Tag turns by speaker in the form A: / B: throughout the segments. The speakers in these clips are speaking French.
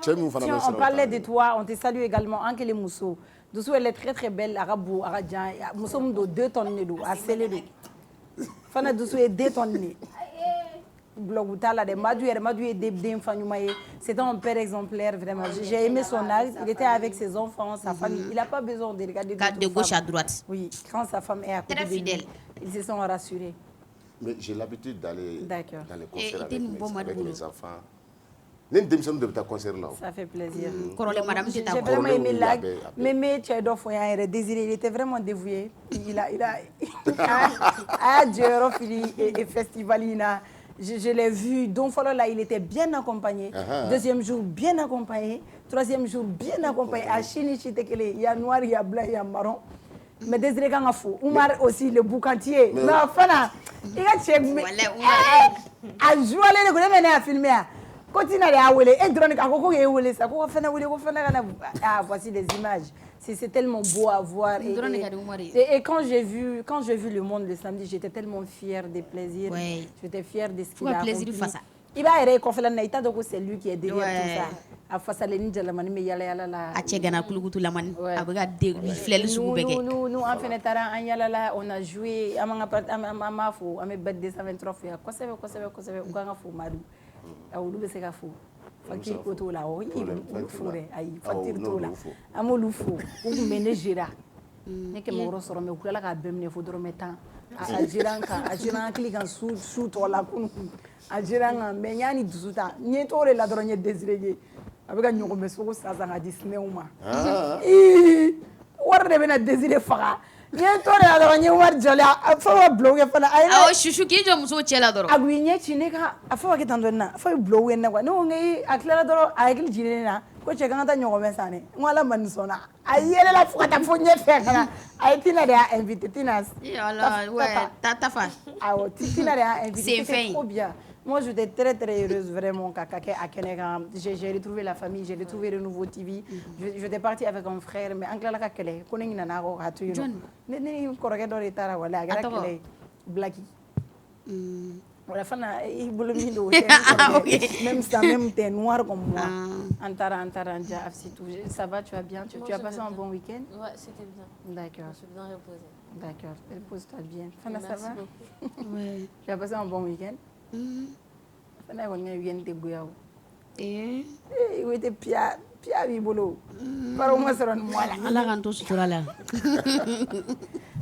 A: Si on parlait de toi, on te salue également. Anke le Mousso. Doucou, elle est très très belle. Arabu, Aradjan. Mousso, nous 2 tonnes de l'eau. À Célé. Fana Doucou est 2 tonnes. C'était un père exemplaire, vraiment. J'ai aimé son âge. Il était avec ses enfants, sa famille. Il n'a pas besoin de regarder
B: de gauche à droite.
A: Oui, quand sa femme est à côté de lui, ils se sont rassurés.
C: Mais j'ai l'habitude d'aller dans les concerts avec mes enfants.
A: Ça fait plaisir.
B: J'ai
A: vraiment aimé l'âge. Mais Désiré, il était vraiment dévoué. Il a et festival. Je l'ai vu. Donc, là, il était bien accompagné. Deuxième jour, bien accompagné. Troisième jour, bien accompagné. À Chini, il y a noir, il y a blanc, il y a marron. Mais Désiré Kangafou, Oumar aussi, le boucantier. Non, Fana, il a check. À jouer, les à filmer. Continue à aller. Voici les images. C'est tellement beau à voir. Et quand j'ai vu le monde le samedi, j'étais tellement fière des plaisirs. J'étais fière de ce qu'il a accompli. Il va aller c'est lui qui est derrière tout ça. A face les ninja la mani me yala yala la. A
B: Tchegana kulugutu la mani. Abaga de flèle soubege.
A: Nous en fait an yala la on a joué amanga fo ame birthday 23 fois. Kosebe uganga fo madu. Awulu be se ka fo. Fakir ko to la o yi fo re ayi fakir to la. Amolu fo u menejera. Ne ke mo sɔrɔ me kula ka bemne fo dɔrɔn tan. A jiran kili kan su to la kunu. A jiran kan mais yani dusuta. Nye to re la dɔrɔn ye Désiré. A bɛ ka ɲɔgɔnmɛ sogo san ka di sinɛw ma. Wari de bɛna Désiré faga. N ye to de la dɔrɔn n ye wari jɔlen a fɔ ka bulon kɛ fana.
B: Awɔ Chouchou k'i jɔ muso cɛ la dɔrɔn.
A: A b'i ɲɛ ci ne kan a fɔ ka kɛ tan dɔɔni na a fɔ ye bulon kɛ ne quoi ne ko a tilala dɔrɔn a hakili jiginnen ne na ko cɛ k'an ka taa ɲɔgɔnmɛ san dɛ n ko Ala ma nin sɔnna a yɛlɛla fo ka taa fo ɲɛfɛ ka na a ye Tina de y'a invité Tina.
B: Tafa.
A: Awɔ Tina de y'a invité.
B: C'est
A: c'était trop bien. Moi, j'étais très, très heureuse, vraiment, à Kenegan. J'ai retrouvé la famille, j'ai retrouvé le nouveau TV. J'étais partie avec un frère, mais en clair, la Kele, qu'on est nana, à tout. N'est correct dans les taras, voilà, Blacky. Voilà, il voulait même ça, même t'es noir comme moi. Antara, ça va, tu vas bien? Tu as passé un bon week-end?
D: Ouais, c'était bien.
A: D'accord.
D: Je suis bien reposée.
A: D'accord, repose-toi bien. Fana, ça va?
B: Oui.
A: Tu as passé un bon week-end? Fana ko ngeen yente buyaw wete pia bi bolo paro mo seron mola
B: ala kan to sutura la.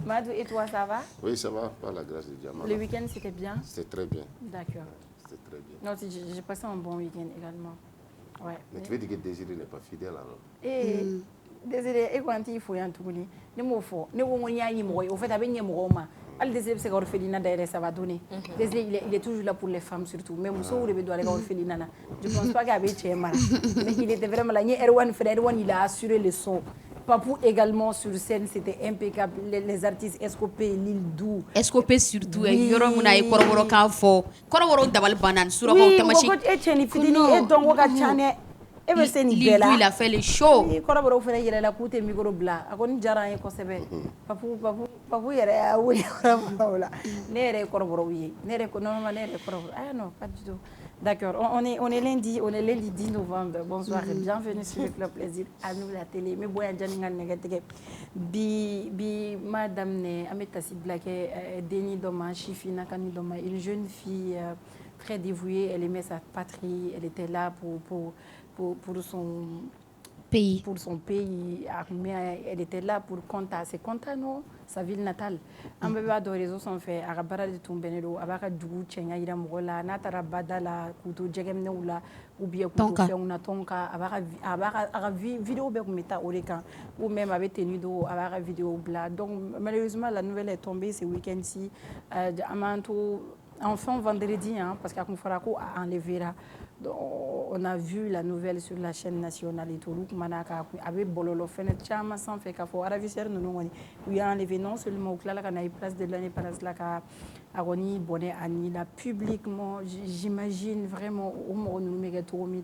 A: Madou, et toi ça va?
C: Oui, ça va, par la grâce de Dieu.
A: Le week-end c'était bien?
C: C'était très bien.
A: D'accord.
C: C'était très bien.
A: Non, j'ai passé un bon week-end également. Ouais.
C: Mais tu veux dire que Désiré n'est pas fidèle alors?
A: Désiré, et quand il faut y en tourner, ne m'en faut, ne m'en y a ni moi, au fait avec ni moi. Désiré c'est orphelinat d'ailleurs ça va donner. Désiré il est toujours là pour les femmes surtout. Même Mousso ou le bédouin les orphelinat. Je pense pas qu'il y avait chez Mara. Mais il était vraiment là. Erwan il a assuré le son. Papou également sur scène c'était impeccable. Les artistes Escopé, Lille Dou.
B: Escopé surtout. Yoro muna y koroboro kan fo. Koroboro dabal banan sura ko tamashi.
A: Oui, et cheni fidini et donc woka chane. E bɛ se nin bɛɛ la
B: il a fait le show
A: ni kɔrɔbɔrɔw fana yɛlɛla k'u tɛ micro bila a kɔni diyara an ye kosɛbɛ papu yɛrɛ y'a wele kɔrɔbɔrɔw la ne yɛrɛ ye kɔrɔbɔrɔw ye ne yɛrɛ normalement ne yɛrɛ ye kɔrɔbɔrɔ ah non pas du tout d'accord on est lundi 10 novembre bonsoir et bienvenue sur le Club Plaisir à nous la télé me boya jani ngal nɛgɛtigɛ bi madame ne an bɛ tasi bila kɛ Deni Doma Chifina Kani Doma une jeune fille très dévouée elle aimait sa patrie elle était là pour son pays. Pour son pays, mais elle était là pour c'est non, sa ville natale. On peut pas de réseaux sont faits. À Rabara de Tombenelo, à Baka Djou, Tchenya, Ira Mola, Natara Badala, Koutou, Djegemneoula, ou bien Koutou, Fiona Tonka, à Baka vidéo Bekumeta Orekan, ou même avec Tenido, à Baka vidéo Bla. Donc malheureusement, la nouvelle est tombée ce week-end-ci. Enfin vendredi, parce qu'à Konfarako a enlevé là. On a vu la nouvelle sur la chaîne nationale et tout. Avec Bololo Fenet Chama sans fait qu'à faire ravisseur nous il y a enlevé non seulement au Klala qu'on a eu place de l'année par là Agoni bonnet Anila publiquement, j'imagine vraiment au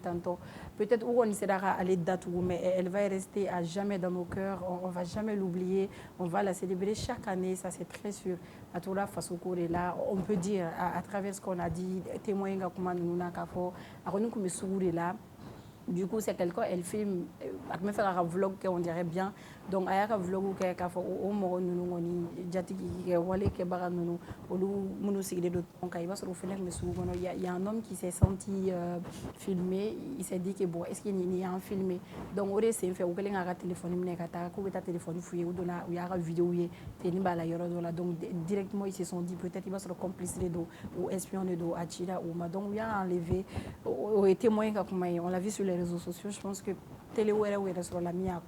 A: tantôt. Peut-être où on sera à l'état mais elle va rester à jamais dans nos cœurs. On va jamais l'oublier. On va la célébrer chaque année, ça c'est très sûr. À tout là, là, on peut dire à travers ce qu'on a dit, témoin comment nous n'a qu'à faire. Agoni comme là. Du coup, c'est quelqu'un, elle filme, elle me fait un vlog qu'on dirait bien. Donc, il y a un vlog qui est fait au moment où il y a un homme qui s'est senti filmé. Il s'est dit que bon, est-ce qu'il y a un filmé? Donc, on s'est fait un téléphone, il y a une vidéo, donc directement, ils se sont dit peut-être qu'il va se complice ou espionner de Achira ou donc il a enlevé au témoin on l'a vu sur les réseaux sociaux. Je pense que télé ou sur la mienne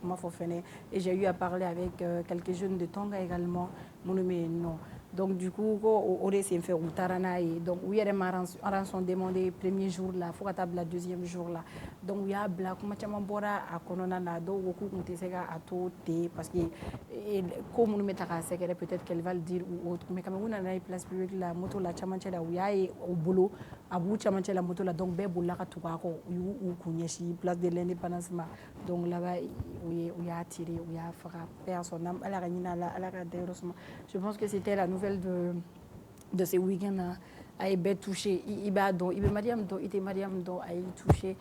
A: et j'ai eu à parler avec quelques jeunes de Tonga également. Non. Donc du coup, on s'est fait donc oui, il y a rançon demandé le premier jour là, faut attendre le deuxième jour là. Donc il y a black comment tu m'embora à Konona na do beaucoup à tout parce que comme nous mettons à secret peut-être qu'elle va le dire ou autre, mais quand on a une place publique la moto la chamanche là où il y a au boulot à bout chamanche la moto là donc bébou la katouako ou kunyeshi place de l'indépendance donc là-bas où il y a attiré où il y a frappé personne à la réunion à la je pense que c'était la nouvelle de ce week-end a été touché. Il était Mariam Do a été touché.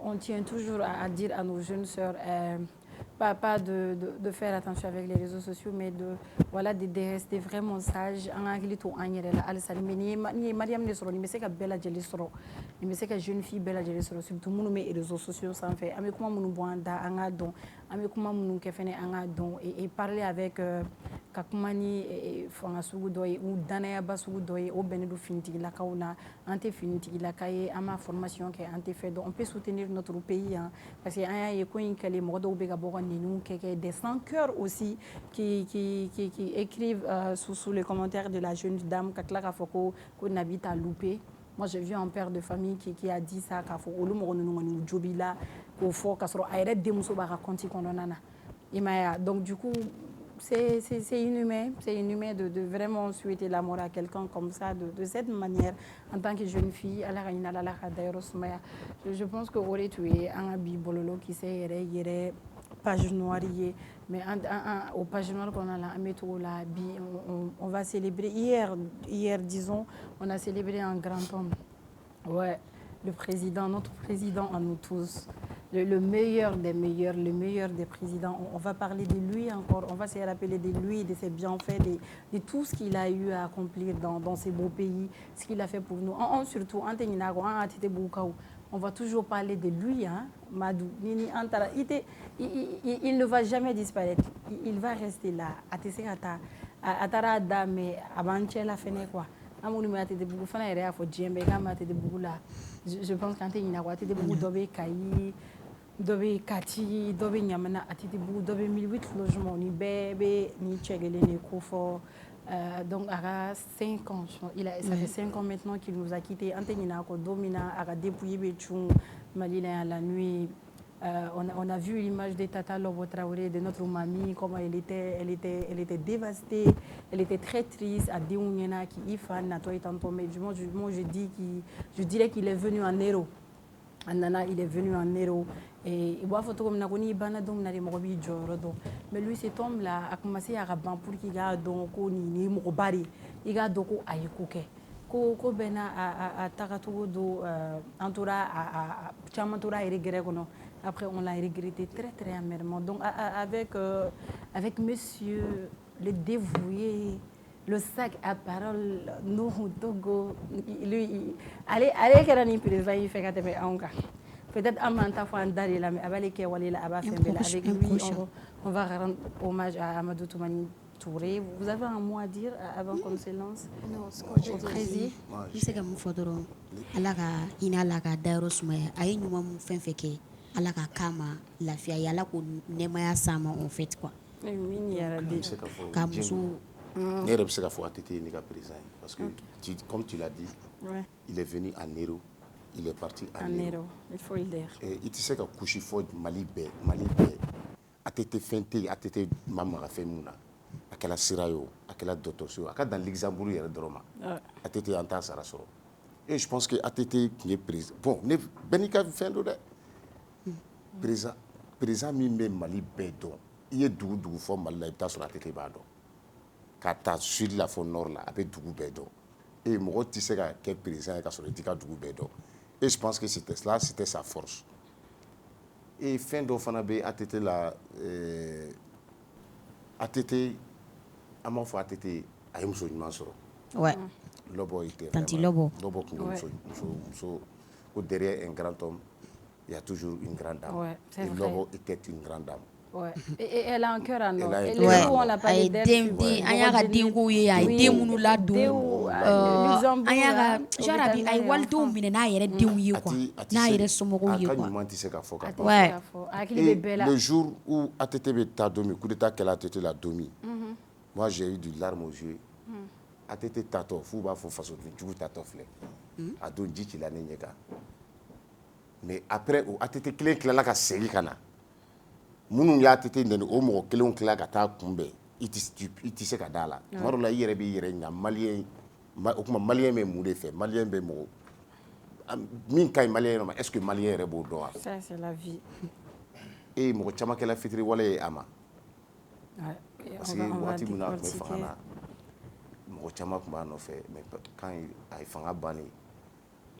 A: On tient toujours à dire à nos jeunes sœurs, pas de faire attention avec les réseaux sociaux, mais de rester vraiment sages. En anglais, tout en anglais, Mariam ne sera ni que belle à sera, ni que jeune fille belle à sera surtout nous les réseaux sociaux sans fait. Ami comment nous boanda anga don, ami comment nous kefene anga don et parler avec kakumani fanga sugu doy ou danaya basugu doy au benedu finitigi la kauna ante finitigi la kaye ama formation que ante fait donc on peut soutenir notre pays hein, parce que aya ye ko inkale modo be ga bogo ninu keke des sans cœur aussi qui écrivent sous les commentaires de la jeune dame kakla foko ko nabita loupé. Moi, j'ai vu un père de famille qui a dit ça, qu'il faut que nous jobila, qu'il faut que nous arrêtions de nous raconter qu'on en a. Donc, du coup, c'est inhumain de vraiment souhaiter la mort à quelqu'un comme ça, de cette manière, en tant que jeune fille. Je pense que aurait tué un habit bololo qui s'est page noire, mais au page noire qu'on a là, on va célébrer hier, disons, on a célébré un grand homme. Ouais, le président, notre président à nous tous. Le meilleur des meilleurs, le meilleur des présidents. On va parler de lui encore, on va se rappeler de lui, de ses bienfaits, de tout ce qu'il a eu à accomplir dans ces beaux pays, ce qu'il a fait pour nous. Surtout, on va toujours parler de lui, hein, Madou. Il ne va jamais disparaître, il va rester là. Je pense qu'il dobe kati dobe nyamana atiti bu dobe 1008 logements ni bébé ni tchegele ni kofo donc à 5 ans ça fait 5 ans maintenant qu'il nous a quitté antenina ko domina a dépouillé Betchou Malina à la nuit. On a vu l'image de Tata Lobo Traoré, de notre mamie, comment elle était dévastée, elle était très triste. À Déounyena qui y fan, à toi et tantôt, mais moi je dirais qu'il est venu en héros. Anana, il est venu en héros. Et il voit photo comme Nagoni Banadom Narimobi Jorodo. Mais lui, cet homme-là a commencé à raban pour qu'il y a donc ni Mokobari, il y a donc Ayukuke. Ko bena a Takatugo do Antura a Chamantura et Regregono. Après, on l'a regretté très très amèrement. Donc, avec monsieur le dévoué, le sac à parole, nous, Togo, lui, allez, qu'elle a une président, il fait qu'à peut-être à Manta Fandari, avec lui, on va rendre hommage à Amadou Toumani Touré. Vous avez un mot à dire avant qu'on se lance?
B: Non, ce que je dis, c'est que nous faudrons Alaka Darosmaya, Aïe nous m'avons fait Alaka Kama, la fille, Yala ko Nemaya Sama en fait quoi.
A: Oui, il y a des
C: Ne bɛ se ka fɔ a tɛ ni ka président parce que comme tu l'as dit, il est venu en héros, il est parti en héros.
A: Il faut le dire.
C: I tɛ se ka kusi fɔ Mali bɛɛ a tɛ fɛn tɛ a tɛ maa maga fɛn mun na a kɛla sira ye o a kɛla dɔgɔtɔrɔso ye a ka dan Luxembourg yɛrɛ dɔrɔn ma ATT en t'a sara sɔrɔ. Et je pense que ATT qui est président. Bon, bɛɛ n'i ka fɛn don dɛ. Président min bɛ Mali bɛɛ dɔn. I ye dugu dugu fɔ Mali la i bɛ taa sɔrɔ ATT b'a dɔn. Ka taa sud la fɔ nord la a bɛ dugu bɛɛ dɔn. Et mɔgɔ tɛ se ka kɛ président ye ka sɔrɔ i t'i ka dugu bɛɛ dɔn. Et je pense que c'était sa force. Et fɛn dɔ fana bɛ ATT la ATT an b'a fɔ ATT a ye muso ɲuman sɔrɔ.
B: Ouais.
C: Lɔbɔ était
B: Tanti Lɔbɔ.
C: Lɔbɔ tun ye muso ko derrière un grand homme il y a toujours une grande dame.
A: Ouais, c'est
C: et
A: vrai.
C: Lɔbɔ était une grande dame.
A: Ouais. Et elle a un cœur à nous.
C: Elle a un
A: Et
C: cœur
A: les
C: à
A: jours où on n'a pas
B: a ye
A: d'elle,
B: den a y'a ka denko ye a ye den minnu ladon an y'a ka genre a ye walidenw minɛ n'a yɛrɛ denw ye quoi n'a yɛrɛ somɔgɔw ye
C: a ka
B: quoi.
C: ɲuman tɛ se ka fɔ ka ban.
B: Ouais.
A: Hakili bɛ bɛɛ la.
C: Le jour où ATT bɛ taa don min coup d'état kɛla ATT la don min moi j'ai eu du larme aux yeux. ATT tatɔ f'u b'a fɔ fasojugu tatɔ filɛ a don ji cila ne ɲɛ kan mais après o ATT kelen tilala ka segin ka na minnu y'a ATT nɛni o mɔgɔ kelenw tilala ka taa kunbɛn i tɛ se ka da la tuma dɔ la i yɛrɛ b'i yɛrɛ ɲininka maliyɛn o tuma maliyɛn bɛ mun de fɛ maliyɛn bɛ mɔgɔ min ka ɲi maliyɛn ma est ce que maliyɛn yɛrɛ b'o dɔn wa.
A: Ça c'est la vie.
C: Et mɔgɔ caman kɛla fitiriwale ye a ma.
A: Ouais.
C: Parce que waati min na a tun bɛ fanga na mɔgɔ caman tun b'a nɔfɛ mais quand a ye fanga bannen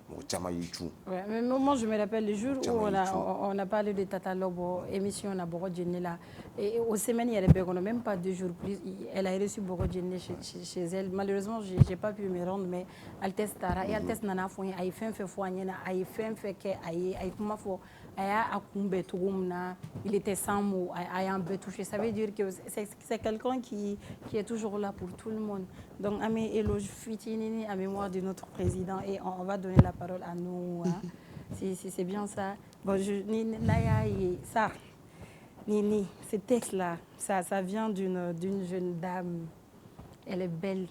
C: mɔgɔ caman y'i cun.
A: Ouais, mais moi je me rappelle le jour où on a parlé de Tata Lobo, émission on a Boko Djenne là, et aux semaines il y avait même pas 2 jours plus, elle a reçu Boko Djenne chez elle. Malheureusement j'ai pas pu me rendre mais elle testara et elle test nana fo ay fait foigné ay fait que ay comment faut aya akumbe tugumna, il était sans mots, ay un peu touché. Ça veut dire que c'est quelqu'un qui est toujours là pour tout le monde. Donc à mes éloges fitini à mémoire de notre président et on va donner la parole à nous. Hein. Si c'est bien ça. Bon, ça, Nini, ce texte-là, ça vient d'une jeune dame. Elle est belle.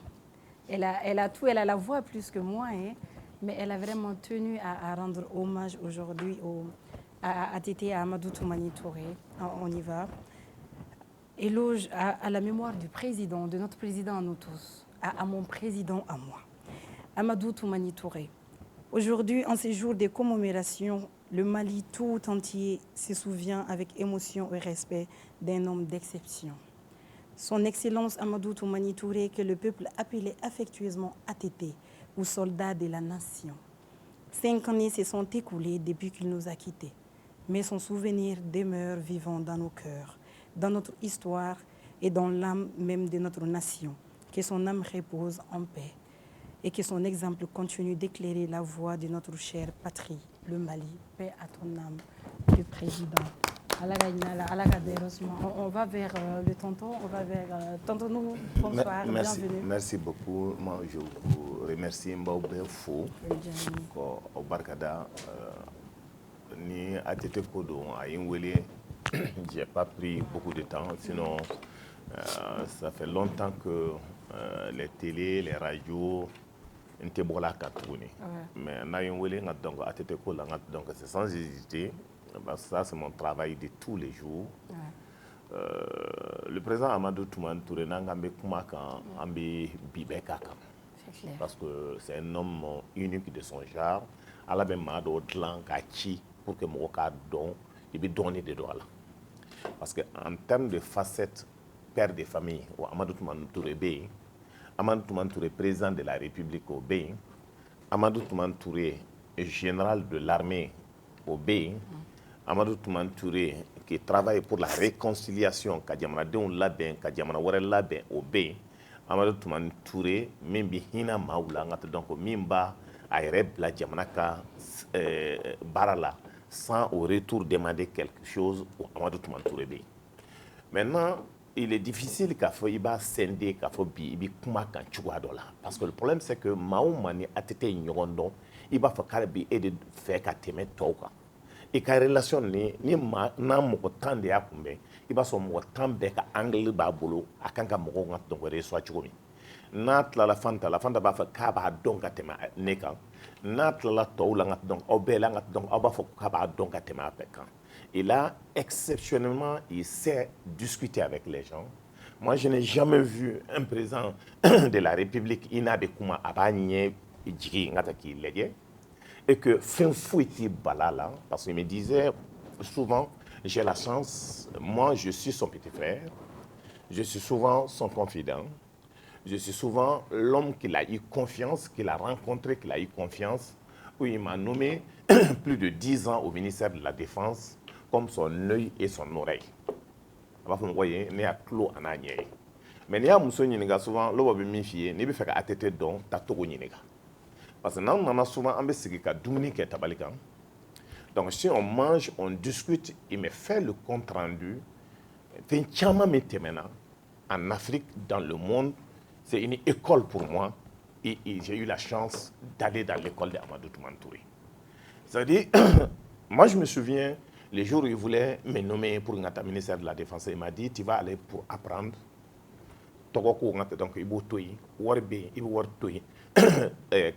A: Elle a tout, elle a la voix plus que moi, hein, mais elle a vraiment tenu à rendre hommage aujourd'hui à ATT, à Amadou Toumani Touré. On y va. Éloge à la mémoire du président, de notre président à nous tous, à mon président à moi, Amadou Toumani Touré. Aujourd'hui, en ces jours de commémoration, le Mali tout entier se souvient avec émotion et respect d'un homme d'exception. Son Excellence Amadou Toumani Touré, que le peuple appelait affectueusement ATT, ou soldat de la nation. 5 années se sont écoulées depuis qu'il nous a quittés, mais son souvenir demeure vivant dans nos cœurs, dans notre histoire et dans l'âme même de notre nation. Que son âme repose en paix et que son exemple continue d'éclairer la voie de notre chère patrie, le Mali. Paix à ton âme, le président. On va vers le tonton, on va vers tonton nous. Bonsoir, bienvenue.
D: Merci beaucoup. Moi, je vous remercie. Mbao au Barkada, ni ATT Kodo à Inwele. J'ai pas pris beaucoup de temps, sinon ça fait longtemps que les télés, les radios, n'étaient pas là qu'à tourner. Mais donc ATT Kodo, donc c'est sans hésiter. Ça, c'est mon travail de tous les jours. Le président Amadou Toumani Touré n'a pas parce que c'est un homme unique de son genre. Il a même pour que mon cas il peut donner des droits là. Parce qu'en termes de facettes père de famille, Amadou Toumani Touré Amadou Toumani Touré président de la République au Bénin, Amadou Toumani Touré général de l'armée au Bénin, Amadou Toumani Touré qui travaille pour la réconciliation Kadjamanadenw labɛn ka jamana wɛrɛ labɛn au Bénin, Amadou Toumani Touré min bi hinɛ maaw la donc min b'a a yɛrɛ bila jamana ka baara la sans au retour demander quelque chose au Amadou Toumani Touré bɛ yen. Maintenant, il est difficile k'a fɔ i b'a scinder k'a fɔ bi i bɛ kuma kan cogoya dɔ la parce que le problème c'est que maa o maa ni ATT ye ɲɔgɔn dɔn i b'a fɔ k'ale bɛ e de fɛ ka tɛmɛ tɔw kan. I ka relation ni n'a mɔgɔ 10 de y'a kunbɛn i b'a sɔrɔ mɔgɔ 10 bɛɛ ka angle b'a bolo a kan ka mɔgɔw ka dɔn wɛrɛ soit cogo min n'a tilala Fanta b'a fɔ k'a b'a dɔn ka tɛmɛ ne kan n'a tilala tɔw la ka dɔn aw bɛɛ la ka dɔn aw b'a fɔ k'a b'a dɔn ka tɛmɛ a bɛɛ kan et là exceptionnellement il sait discuter avec les gens Moi, je n'ai jamais vu un président de la République inabekuma abanye djigi ngata ki ledye et que fin fouiti balala parce qu'il me disait souvent j'ai la chance, moi je suis son petit frère, je suis souvent son confident, je suis souvent l'homme qu'il a eu confiance, qu'il a rencontré, qu'il a eu confiance, où il m'a nommé plus de 10 ans au ministère de la Défense comme son œil et son oreille. Vous voyez, il y a clos en agné. Mais il y a souvent, l'homme a mis fille, il fait qu'à tête don, t'as tout gagné. Parce que nous, on a souvent un peu de dominer qui est tabalican. Donc si on mange, on discute, il me fait le compte rendu. En Afrique, dans le monde, c'est une école pour moi. Et j'ai eu la chance d'aller dans l'école d'Amadou Toumane-Touré. C'est-à-dire, moi je me souviens, les jours où il voulait me nommer pour un ministère de la Défense, il m'a dit, tu vas aller pour apprendre. Donc, il faut tout, il faut tout,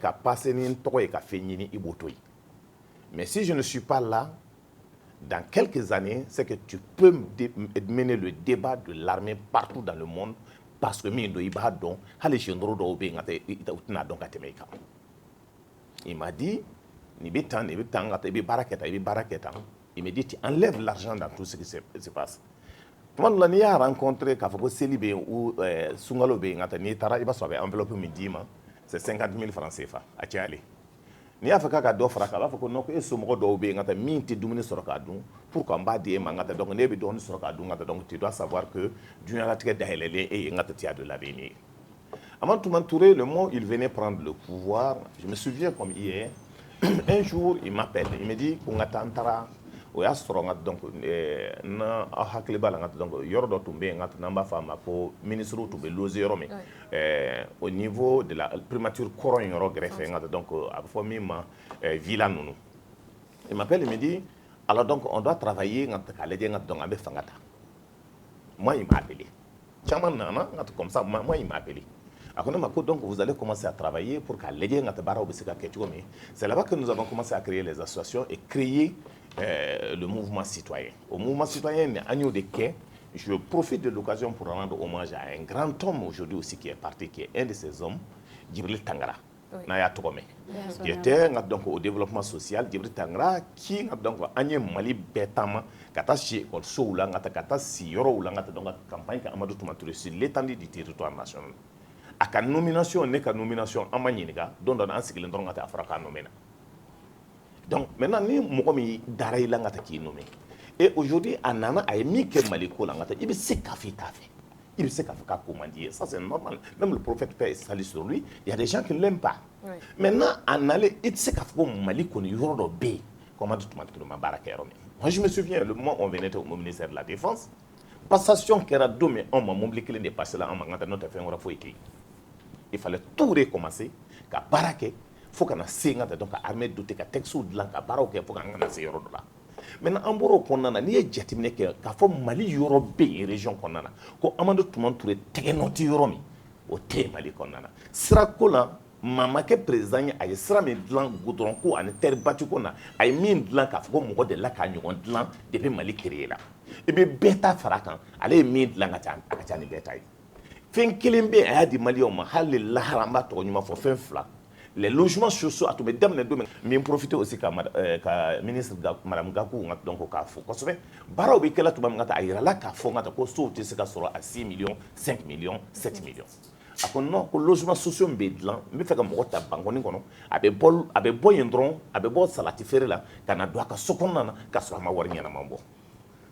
D: qu'a passé ni togo et qu'a fait ni il faut tout. Mais si je ne suis pas là, dans quelques années, c'est que tu peux mener le débat de l'armée partout dans le monde parce que il m'a dit, il me dit, tu enlèves l'argent dans tout ce qui se passe. Quand on a rencontré Célibé ou Sungalo, il va enveloppe c'est 50 000 francs CFA à Tchali. Ni a fait qu'à d'offre à Kala, faut qu'on ait ce mot d'obé, n'a mis tes doumines sur Kadou, pour qu'on bat des mangata, donc on est donné sur Kadou, donc tu dois savoir que Dieu a tiré d'Aélé et n'a tiré de l'avenir. Avant tout m'entourer, le moment où il venait prendre le pouvoir, je me souviens comme hier, un jour il m'appelle, il me dit qu'on attendra. O y'a sɔrɔ n ka donc na aw hakili b'a la n ka donc yɔrɔ dɔ tun bɛ yen n ka n'an b'a fɔ a ma ko ministres tun bɛ loger yɔrɔ min au niveau de la primature kɔrɔ in yɔrɔ gɛrɛfɛ n ka donc a bɛ fɔ min ma villa ninnu il m'appelle il me dit alors donc on doit travailler n ka k'a lajɛ n ka donc an bɛ fanga ta moi il m'a appelé caman nana n ka comme ça moi il m'a appelé. Donc vous allez commencer à travailler pour qu'à l'aider c'est là-bas que nous avons commencé à créer les associations et créer le mouvement citoyen. Au mouvement citoyen, je profite de l'occasion pour rendre hommage à un grand homme aujourd'hui aussi qui est parti, qui est un de ces hommes, Djibril Tangara. Naya Togome. Qui était donc au développement social, Djibril Tangara, qui donc Agnès Mali Betama, Katachi Olsoula, Kata Siyoro, donc campagne Amadou Toumane-Touré sur l'étendue du territoire national. A ka nomination n'est qu'à nomination en maniga dont on a signé dans la Afrique nommé. Donc maintenant ni mokomi dara ilanga ta ki nommé. Et aujourd'hui anana a mis que maliko langata il se kafi tafe. Il se kafi ka commander. Ça c'est normal. Même le prophète paix salut sur lui, il y a des gens qui ne l'aiment pas. Oui. Maintenant anale il se kafi ko maliko ni yoro be comme tout le monde baraka yoro. Moi je me souviens le moment où on venait au ministère de la Défense, passation qui era domé on m'a mobilé qu'il n'est pas là en mangata notre fait on a faut écrire. Il fallait tout recommencer, qu'à baraquer, il faut qu'on ait donc armée doté qu'à texte de l'an, qu'à baraquer, il faut qu'on ait un là. Maintenant, en Boro, qu'on a ni éjatimé qu'à faut Mali Europe et région qu'on a, qu'on amende tout le monde pour les technoti Euromi, au thé Mali qu'on a. Sera cola, maman qui est présent, a sera mis de l'an, goudron, qu'on a terre battue qu'on a mis de l'an, qu'à faut qu'on de la cagnon de l'an, depuis Mali créé là. Et bien, bêta farakan, allez mis de l'an à Tchani bétail. Les logements sociaux à tout mais mais profiter aussi comme ministre madame Gakou donc ka fo kosbe baraw bi kala tuba ngata ayira la ka fo ngata ko so te se ka soro à 6 millions 5 millions 7 millions akon non ko logement sociaux mbedlan me fe ka mo ta bangoni kono abe bol yendron abe bol salati fere la kana do ka sokonna na ka so ma war nyana mambo.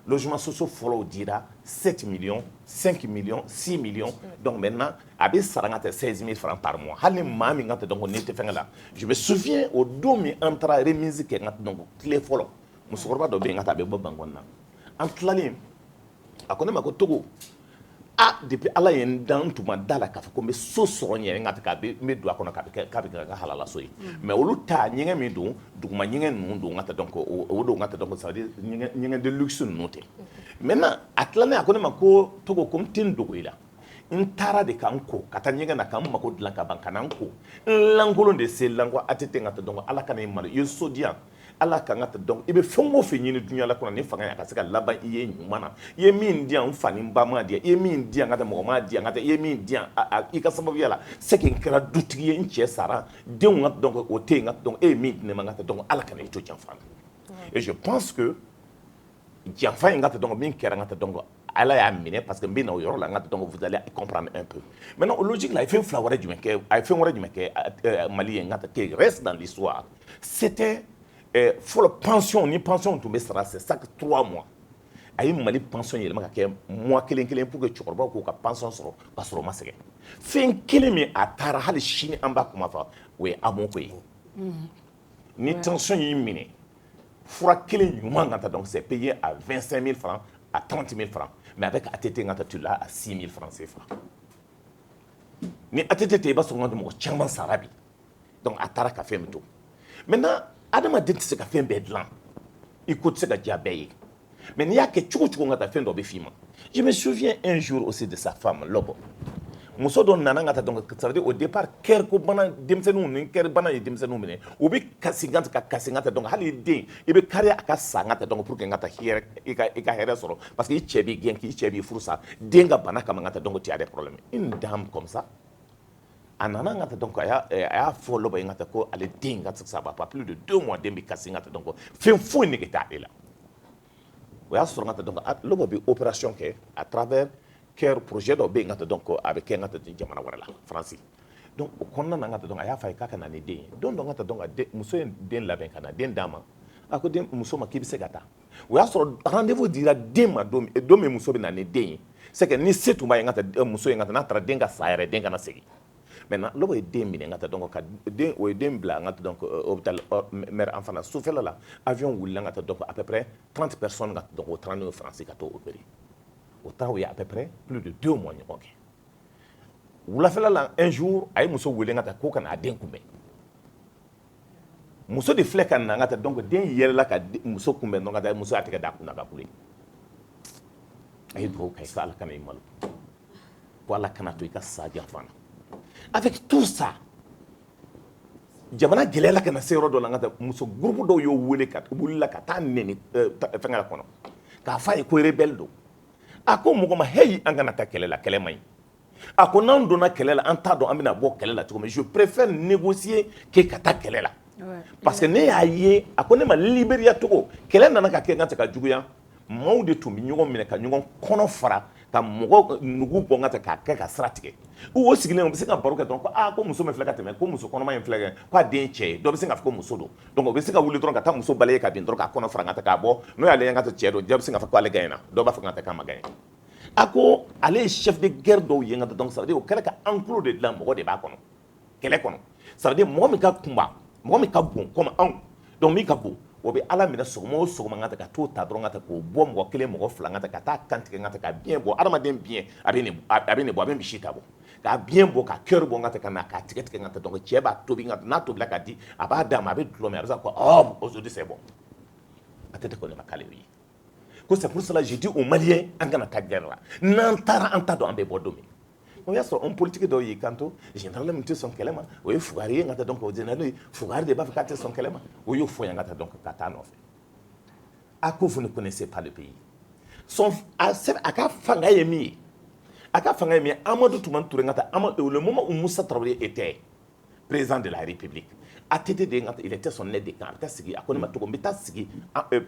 D: Logement social follow dira 7 millions, 5 millions, 6 millions. Donc maintenant, avec 16 000 francs par mois. Je me souviens au domi entre remise qui est donc clé follow. Musokorba do benga tabe bobangona. Entre l'alim, à connaître ma Togo. Ah, depuis Allah yen dans tout ma dala kafa comme so soronye ngata ka be me do akona ka halala soyi. Mais olu ta nyenge me do duguma nyenge ndu ngata donc o do ngata donc ça veut dire nyenge de luxe noté. Maintenant atlane akona mako Togo comme tin dogo ila. Ntara de kanko kata nyenge na kam mako de la kabankananko. Langolo de se langwa atete ngata donc ala kana malu yo sodian. ala ka ngata donc ibe fengo fe nyini dunya la kono ni fanga ya ka se ka laba iye nyumana ye min dia mfani mbama dia ye min dia ngata mo ma dia ngata ye min dia i ka sababu yala c'est que kera dutigi ye nche sara de ngata donc o te ngata donc e min ne ngata donc ala kana ito janfana et je pense que janfa ngata donc min kera ngata donc ala y'a minɛ parce que mbina o yɔrɔ la ngata donc vous allez comprendre un peu maintenant logique là il fait fla wɛrɛ jumɛn kɛ a fait wɛrɛ jumɛn kɛ Mali ye ngata qui reste dans l'histoire c'était fɔlɔ pension ni pension tun bɛ sara c'est chaque 3 mois a ye Mali pension yɛlɛma ka kɛ mois kelen kelen pour que cɛkɔrɔbaw k'u ka pension sɔrɔ ka sɔrɔ ma sɛgɛn fɛn kelen min a taara hali sini an b'a kuma fɔ o ye amour ko ye ni tension y'i minɛ fura kelen ɲuman ngata donc c'est payé à 25 000 francs à 30 000 francs mais avec ATT ngata tu l'as à 6 000 francs CFA ni ATT te ba so ngata mo chamba sarabi donc atara ka fɛn min to maintenant adamaden tɛ se ka fɛn bɛɛ dilan i ko tɛ se ka diya bɛɛ ye mais n'i y'a kɛ cogo cogo ngata fɛn dɔ bɛ f'i ma je me souviens un jour aussi de sa femme Lobo muso dɔ nana ngata donc ça veut dire au départ kɛr ko bana denmisɛnninw ni kɛr bana ye denmisɛnninw minɛ u bɛ kasi ngata donc hali den i bɛ kari a ka sa ngata donc pour que ngata hɛrɛ i ka hɛrɛ sɔrɔ parce que i cɛ b'i gɛn k'i cɛ b'i furu sa den ka bana kama ngata donc tu as des problèmes une dame comme ça a nana ngata donc a y'a fɔ Lobo ye ngata ko ale den ngata ça va pas plus de 2 mois den bɛ kasi ngata donc fɛn foyi nege t'ale la o y'a sɔrɔ ngata donc Lobo bɛ opération kɛ à travers kɛr projet dɔ bɛ yen ngata donc a bɛ kɛ ngata jamana wɛrɛ la France donc o kɔnɔna na ngata donc a y'a fɔ a ye k'a ka na ni den ye don dɔ ngata donc muso ye den labɛn ka na den d'a ma a ko den muso ma k'i bɛ se ka taa o y'a sɔrɔ rendez-vous dira den ma don min muso bɛ na ni den ye c'est que ni se tun b'a ye ngata muso ye ngata n'a taara den ka sa yɛrɛ den kana segin maintenant Lobo ye den minɛ ngata donc ka den o ye den bila ngata donc hôpital mère enfant na sufɛla la avion wulila ngata donc à peu près 30 personnes ngata donc o taara n'o ye France ka t'o opérer au temps où il y a à peu près plus de 2 mois ɲɔgɔn kɛ wulafɛla la un jour a ye muso wele ngata ko ka na a den kunbɛn muso de filɛ ka na ngata donc den yɛlɛla ka muso kunbɛn donc ngata muso y'a tigɛ d'a kunna ka kule a ye dugawu kɛ ko ala kana i malo ko ala kana to i ka sa janfa na avec tout ça jamana gɛlɛyala ka na se yɔrɔ dɔ la ngata muso groupe dɔw y'o wele ka wulila ka taa nɛni fɛngɛ la kɔnɔ k'a fɔ a ye ko rebelle don a ko mɔgɔ ma hey an kana taa kɛlɛ la kɛlɛ man ɲi a ko n'an donna kɛlɛ la an t'a dɔn an bɛna bɔ kɛlɛ la cogo min je préfère négocier que ka taa kɛlɛ la parce que ne y'a ye a ko ne ma libéria cogo kɛlɛ nana ka kɛ n ka se ka juguya maaw de tun bɛ ɲɔgɔn minɛ ka ɲɔgɔn kɔnɔ fara ka mɔgɔ nugu bɔ n ka k'a kɛ ka sira tigɛ o sigilen u bɛ se ka baro kɛ dɔrɔn ko ko muso min filɛ ka tɛmɛ ko muso kɔnɔma in filɛ kɛ k'a den cɛ ye dɔ bɛ se k'a fɔ ko muso don donc o bɛ se ka wuli dɔrɔn ka taa muso balaye ka bin dɔrɔn k'a kɔnɔ fara n ka k'a bɔ n'o y'ale n ka cɛ don dɔ bɛ se k'a fɔ ko ale gagnera dɔw b'a fɔ k'a k'a ma gagner a ko ale ye chef de guerre dɔw ye ngata donc ça veut dire o kɛra ka enclos de dilan mɔgɔ de b'a kɔnɔ kɛlɛ kɔnɔ ça veut dire mɔgɔ min ka kunba mɔgɔ min ka bon comme anw donc min ka bon o bɛ ala minɛ sɔgɔma o sɔgɔma ngata ka t'o ta dɔrɔn ngata k'o bɔ mɔgɔ kelen mɔgɔ fila ngata ka taa kantigɛ ngata ka biɲɛ bɔ adamaden biɲɛ a bɛ nin bɔ a bɛ misi ta bɔ k'a biɲɛ bɔ ka cœur bɔ ngata ka na k'a tigɛ tigɛ ngata donc cɛ b'a tobi ngata n'a tobila ka di a b'a d'a ma a bɛ dulɔ min a bɛ se ka ko aujourd'hui c'est bon a tɛ ko ne ma k'ale ye c'est pour cela j'ai dit aux Maliens an kana taa guerre la n'an taara an t'a dɔn an bɛ bɔ don min o y'a sɔrɔ homme politique dɔw y'i kanto général min tɛ sɔn kɛlɛ ma o ye Fugari ye ngata donc o général Fugari de b'a fɛ k'a tɛ sɔn kɛlɛ ma o y'o fɔ yan ngata donc ka taa nɔfɛ a ko vous ne connaissez pas le pays a ka fanga ye min ye a ka fanga ye min ye Amadou Toumani Touré ngata le moment où Moussa Traoré était président de la République ATT de ngata il était son aide de camp a bɛ taa sigi a ko ne ma cogo n bɛ taa sigi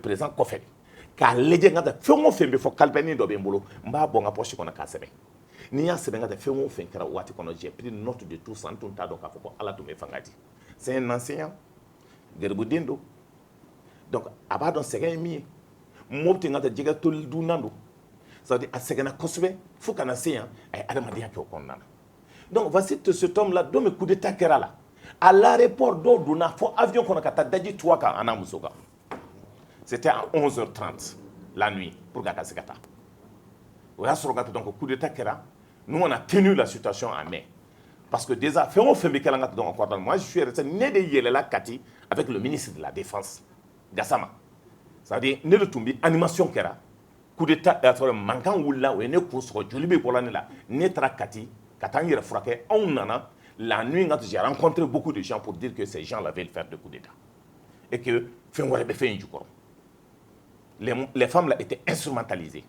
D: président kɔfɛ k'a lajɛ ngata fɛn o fɛn bɛ fɔ kalifɛnin dɔ bɛ n bolo n b'a bɔ n ka poche kɔnɔ k'a sɛbɛn ni y'a sɛbɛn ngata fɛn o fɛn kɛra waati kɔnɔ j'ai pris note de tout ça n tun t'a dɔn k'a fɔ ko ala tun bɛ fanga di c'est un enseignant garibuden don donc a b'a dɔn sɛgɛn ye min ye mɔbiti ngata jɛgɛ toli dunnan don c'est à dire a sɛgɛnna kosɛbɛ fo kana se yan a ye adamadenya kɛ o kɔnɔna na donc voici cet homme là don min coup d'état kɛra la à l'aéroport dɔw donna fo avion kɔnɔ ka taa daji tuwa kan a n'a muso kan c'était à 11h30 la nuit pour k'a ka se ka taa o y'a sɔrɔ ngata donc coup d'état kɛra nous on a tenu la situation en main parce que déjà fɛn o fɛn bɛ kɛra ngata donc en moi je suis resté ne de yɛlɛla Kati avec le ministre de la défense Gassama c'est-à-dire ne de tun bɛ animation kɛra coup d'état mankan wulila o ye ne kun sɔgɔ joli bɛ bɔra ne la ne taara Kati ka taa n yɛrɛ furakɛ anw nana la nuit ngata j'ai rencontré beaucoup de gens pour dire que ces gens là veulent faire de coup d'état et que Les femmes là étaient instrumentalisées.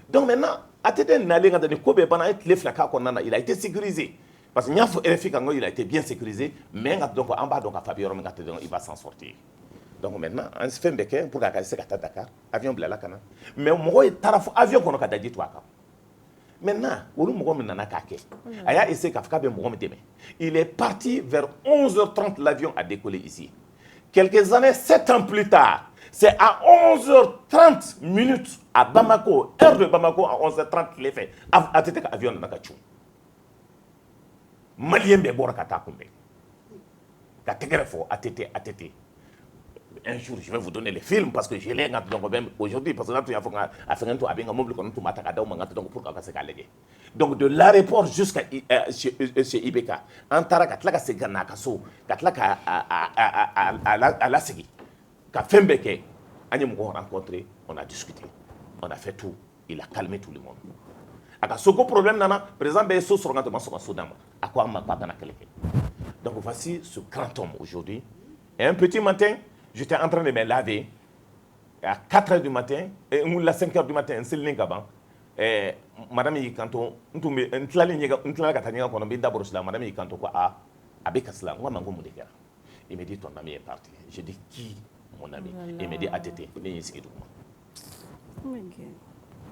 D: Donc maintenant, il a été sécurisé. Parce que il a été bien sécurisé, mais en bas, il va s'en sortir. Donc maintenant, on se fait un pour Dakar, avion blala kana. Mais on est avion qu'on a dit toi. Maintenant, il est parti vers 11h30, l'avion a décollé ici. Quelques années, 7 ans plus tard, c'est à 11h30 minutes à Bamako, heure de Bamako, à 11h30 qu'il est fait. À tête avion de Nakachou. Malien de Borakata Kumbe. Un jour, je vais vous donner les films parce que je l'ai aujourd'hui. Parce que là, il y a donc de l'aéroport jusqu'à chez Ibeka, en Taraka, à la Segui. Quand Fembeke, on a rencontré, on a discuté, on a fait tout. Il a calmé tout le monde. Ce problème, par exemple, donc voici ce grand homme aujourd'hui. Et un petit matin, j'étais en train de me laver. Et à 4h du matin, ou à 5h du matin, madame Yikanto, il me dit ton ami est parti. Je dis qui mon ami? Il me dit ATT.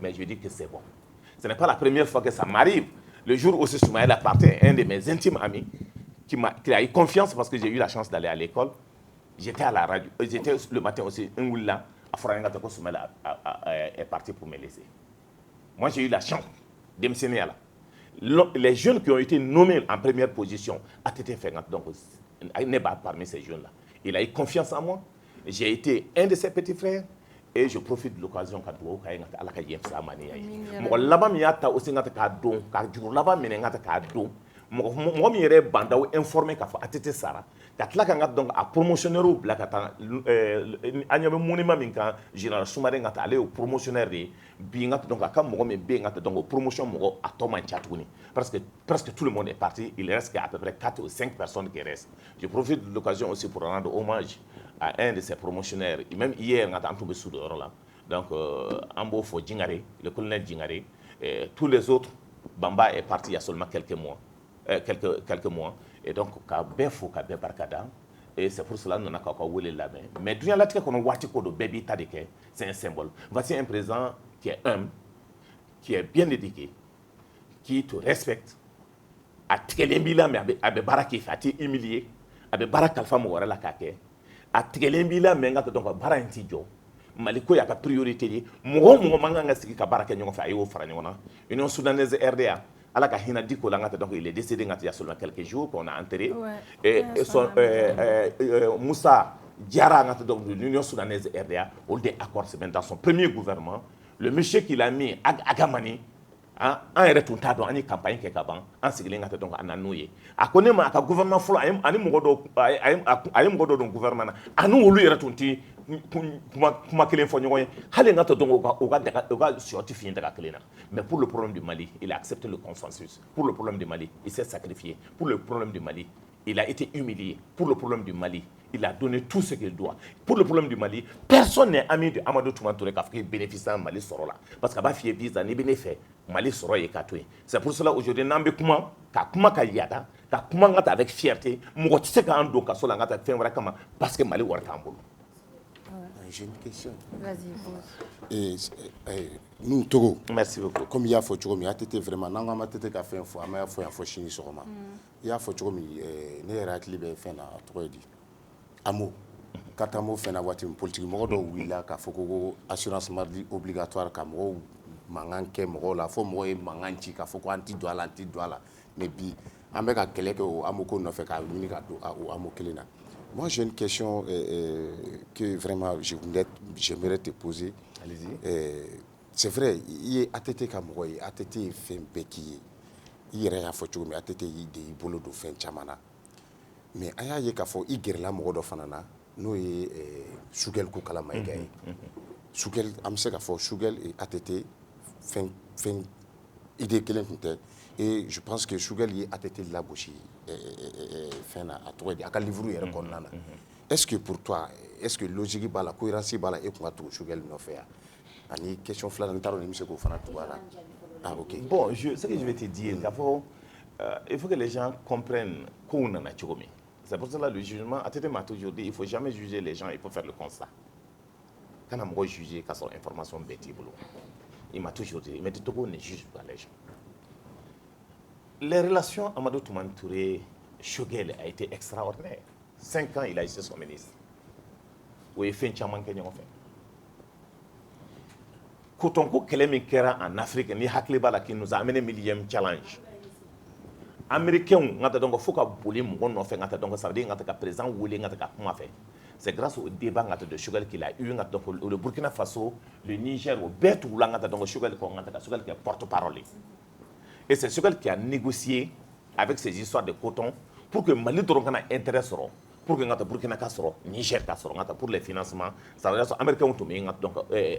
D: Mais je lui dis que c'est bon. Ce n'est pas la première fois que ça m'arrive. Le jour où Soumaïla partait, un de mes intimes amis, qui a eu confiance parce que j'ai eu la chance d'aller à l'école, j'étais à la radio, j'étais le matin aussi, un Oula, à Foranga Toko Soumaïla est parti pour me laisser. Moi, j'ai eu la chance de me signer là. Les jeunes qui ont été nommés en première position, ATT Fengat, donc, n'est pas parmi ces jeunes-là. Il a eu confiance en moi. J'ai été un de ses petits frères. Et je profite de l'occasion quand vous avez à la cahier ça manière. Moi là-bas mi ata aussi ngata ka don ka juru là-bas mi ngata ka don. Moi mi yere banda ou informé ka fa atete sara. Ka tla ka ngata donc a promotionnaire ou bla ka ta anyame monima min kan général Soumaré ngata aller au promotionnaire de bi ngata donc ka mo me be ngata donc promotion mo a to man chatuni parce que presque tout le monde est parti, il reste à peu près 4 ou 5 personnes qui restent. Je profite de l'occasion aussi pour rendre hommage à un de ses promotionnaires. Et même hier, on a tombé sous dehors là. Donc, Ambofo Djingare, le colonel Djingare, tous les autres, Bamba est parti il y a seulement quelques mois. Et donc, Kabefo, Kabebarkada, et c'est pour cela que nous avons oublié la main. Mais durant la traite qu'on a watché de baby Tadeke, c'est un symbole. Voici un président qui est humble, qui est bien éduqué, qui te respecte. A Tkelembila, mais à Baraki, a été humilié, à Barakalfa Mouara Kake. A Tkelembila, mais à donc Barantijo. Maliko y a priorité. Mogo manga sigi ka baraka nyongo fa ayo fara nyona. Union soudanaise RDA. Ala ka hina diko langa donc il est décédé il y a seulement quelques jours qu'on a enterré. Et son Moussa Diarra donc l'Union soudanaise RDA, on a accord c'est dans son premier gouvernement. Le monsieur qu'il a mis Agamani en retourne dans une campagne qui est avant en sigilen donc en anouye a connaît ma ka gouvernement folo ani mogodo do gouvernement anu lu retourne kuma kelen fo ñoy hale ngata donc o ga certifier daga kelena. Mais pour le problème du Mali, il a accepté le consensus. Pour le problème du Mali, il s'est sacrifié. Pour le problème du Mali, il a été humilié. Pour le problème du Mali, il a donné tout ce qu'il doit. Pour le problème du Mali, personne n'est ami de Amadou Toumantouré qui bénéficie de Mali Sorola. Parce qu'il va faire visa, ni bénéfice, Mali Soro est katoué. C'est pour cela aujourd'hui, Nambe Kuma, ka yada, ka kuma ngata avec fierté, mo tse ka ando ka sola ngata fenwara kama parce que Mali warta ambulu.
C: J'ai une question.
A: Vas-y.
C: Nous, Togo.
D: Merci beaucoup.
C: Comme il y a fait Togo, il y a été vraiment, non, on a été fait un fois, mais il y a fait Chini sur moi. Il y a fait Togo, il y a été fait na trop dit. Amo, quand Amo fait na voiture politique, moi do wila ka foko assurance mardi obligatoire ka mo manganke mo la fo mo manganchi ka foko anti douala mais bi ameka keleke o Amo ko no fait ka mini ka do o Amo kelena. Moi, j'ai une question que vraiment j'aimerais te poser.
D: Allez-y.
C: C'est vrai, il y a ATT Kamoui, ATT fait Beki, il y a rien fait, mais ATT il y a bolo de fin chamana. Mais il y a des fois, il y a des gens fanana, nous y Sugel Koukala Maïgaï. Sugel, Amseka for Sugel et ATT fin idée qu'elle Et je pense que Choguel a été là aussi, à toi, à livre Est-ce que pour toi, est-ce que logique est la cohérence est la et qu'on tout Choguel n'a fait ani question flanantaro ni monsieur Kofana tout là. Ah ok.
D: Bon, ce que je vais te dire, il faut que les gens comprennent qu'on en a choqué. C'est pour cela que le jugement, à Tété m'a toujours dit, il ne faut jamais juger les gens, il faut faire le constat. Quand on a jugé, quand son information bête, il m'a toujours dit, mais Togo ne juge pas les gens. Les relations Amadou Toumani Touré, Choguel a été extraordinaire. 5 ans, il a été son ministre. Oui, il fait un chaman qui fait. Kotonko Kelemi Kera en Afrique, ni Haklibala qui nous a amené 1000e challenge. Américains, il faut que président c'est grâce au débat de Choguel qu'il a eu le Burkina Faso, le Niger, au Bertoula, Choguel qui est porte-parole. Et c'est Choguel qui a négocié avec ces histoires de coton pour que Mali ait intérêt pour que le Burkina Faso, Niger, pour les financements, ça veut dire que les Américains ont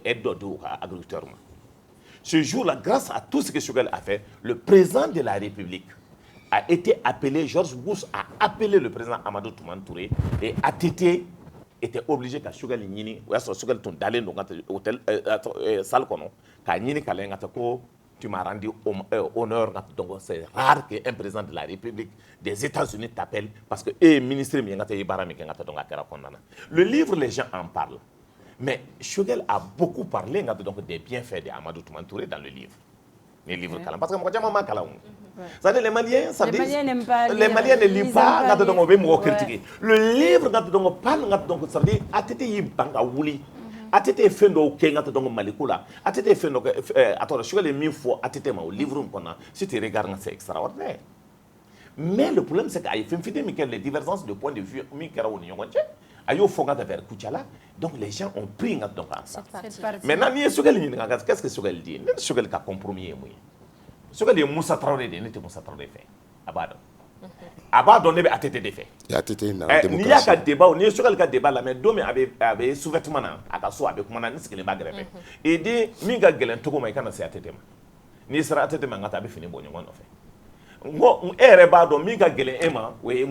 D: aide aux agriculteurs. Ce jour-là, grâce à tout ce que Choguel a fait, le président de la République a été appelé, George Bush a appelé le président Amadou Toumani Touré et ATT était obligé qu'à Choguel Nini, ou à Choguel d'aller dans l'hôtel, salle qu'on a, Nini Kalengako, tu m'as rendu honneur, donc c'est rare qu'un président de la République des États-Unis t'appelle parce que le ministre le livre, les gens en parlent. Mais Choguel a beaucoup parlé donc, des bienfaits d'Amadou Toumani Touré dans le livre. Les livres parce que moi, les Maliens, ça dit, les Maliens ne lisent pas, le livre, ça veut dire, ATT Banga Wuli, ATT Fendo Kenga Malikula, ATT Fendo, attends, je vais les fois, ATT ma livre, si tu regardes, c'est extraordinaire. Mais le problème, c'est qu'il faut faire les divergences de point de vue, donc les gens ont pris donc ça. Maintenant, qu'est-ce que Choguel dit? Choguel a compromis. Choguel est Moussa Traoré, il était Moussa Traoré fait. Abadon a été défait. Il y a un débat, il y a un débat là, mais Domé avait sous-vêtement à Kasso avec mon anis qui n'est pas greffé. Et dit, Minga Gelen Togo Maïkana c'est ATT. Ni sera ATT Mangata fini bon en fait. Ngo Erebado Minga Gelen Emma, oui,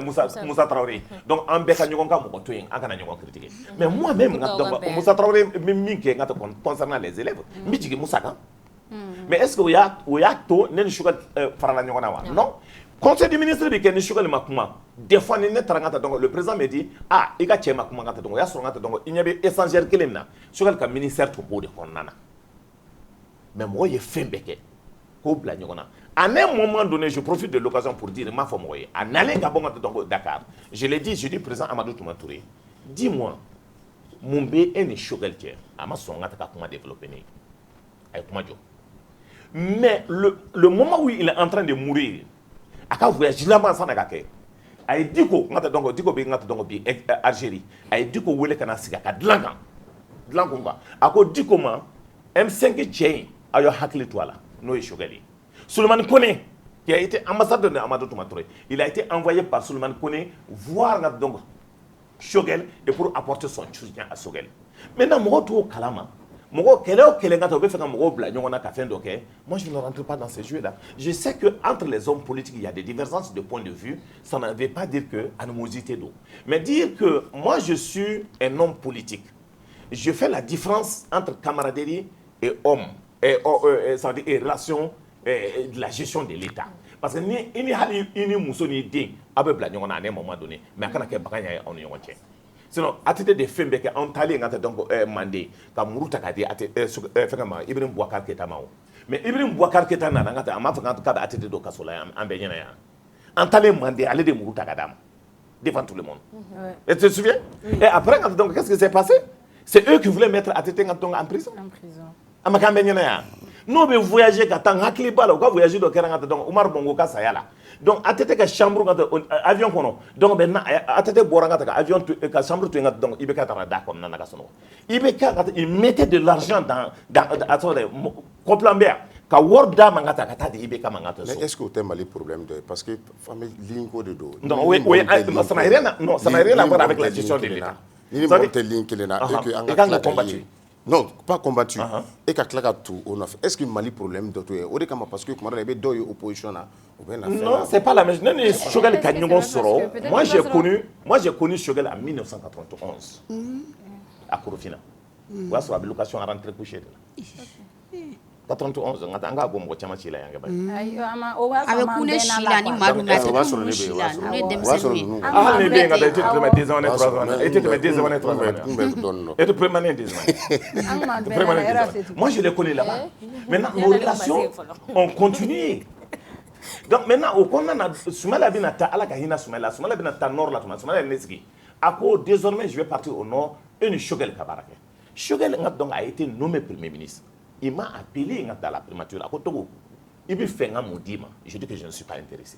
D: Moussa Traoré. Donc en Beka Nyonga Mokotoing, en Kana Nyonga critiqué. Mais moi-même, Moussa Traoré, Minke, concernant les élèves, Michigi Moussaka. Mais est-ce qu'il y a tout, non? Conseil du ministre de Kenya Choguel Makuma, des fois, le président me dit, ah, il y a il y avait essentiel qu'il y a Choguel comme ministère tout beau de Konana. Mais moi, il fait à un moment donné, je profite de l'occasion pour dire, ma femme, en allant à Dakar, je l'ai dit, je dis, président Amadou Toumani Touré, dis-moi, mon bé est Choguel qui est, à ma son, comment développer. Mais le moment où il est en train de mourir, à voyage là-bas sans nagake, a dit que Algérie, a dit que Wele kana sigaka dlangan, dlangonga, a dit comment M5 Tchèque a eu hakli toi là, no Choguel. Souleymane Koné, qui a été ambassadeur de Amadou Toumani Touré, il a été envoyé par Souleymane Koné voir donc Choguel et pour apporter son soutien à Choguel. Maintenant, moi tout kalama. Moi, je ne rentre pas dans ces jeux-là. Je sais qu'entre les hommes politiques, il y a des divergences de point de vue. Ça ne veut pas dire que animosité d'eau. Mais dire que moi, je suis un homme politique. Je fais la différence entre camaraderie et homme. Ça veut dire et relation de la gestion de l'État. Parce que il y a une moussoni ding à un moment donné. Mais quand on est sinon, à titre de film, on t'a dit que mandé, comme Mourouta a dit, Ibrahim Bouakar Ketamao. Mais Ibrahim Bouakar Ketana, on m'a fait à titre de Kassola, en Bénin. On t'a demandé aller de Mourouta Kadam, devant tout le monde. Et tu te souviens? Et après, qu'est-ce qui s'est passé? C'est eux qui voulaient mettre à titre en prison. En prison. Nous avons voyagé quand on a voyagé dans Omar Bongo Kasayala. Donc, à tête que chambre, avion, donc maintenant, à tête de avion, chambre, il mettait de l'argent dans Coplambert.
C: Mais est-ce que tu as les problèmes de. Parce que famille Linko de dos.
D: Non, oui, ça n'a rien à voir avec la gestion de l'État.
C: Il y a des lignes qui sont combattues. Non, pas combattu. Et qu'à claquer tout, on a fait. Est-ce que Mali problème d'autre? Au début, parce que comment il y avait deux oppositions là.
D: Non, c'est pas la même. Choguel Kagnon Soro. Moi, j'ai connu Choguel en 1991 à Korofina. Voilà sur la location à rentrer coucher. 91, on a un bon chama chila yanga ba.
B: Avec une chila ni maru na te ku chila ne demseni.
D: Ah ne bien ngata était mais 2 ans et 3 ans. Était mais 2 ans et 3 ans. Et de permanent 2 ans. Moi je les connais là-bas. Maintenant nos relations ont continué. Donc maintenant au konna Soumala binata ala ka hina Soumala binata nord la Soumala neski. Ako désormais je vais partir au nord et une Choguel Kabarake. Choguel donc a été nommé premier ministre. Il m'a appelé dans la primature à Kotogo. Il m'a fait un mot. Je dis que je ne suis pas intéressé.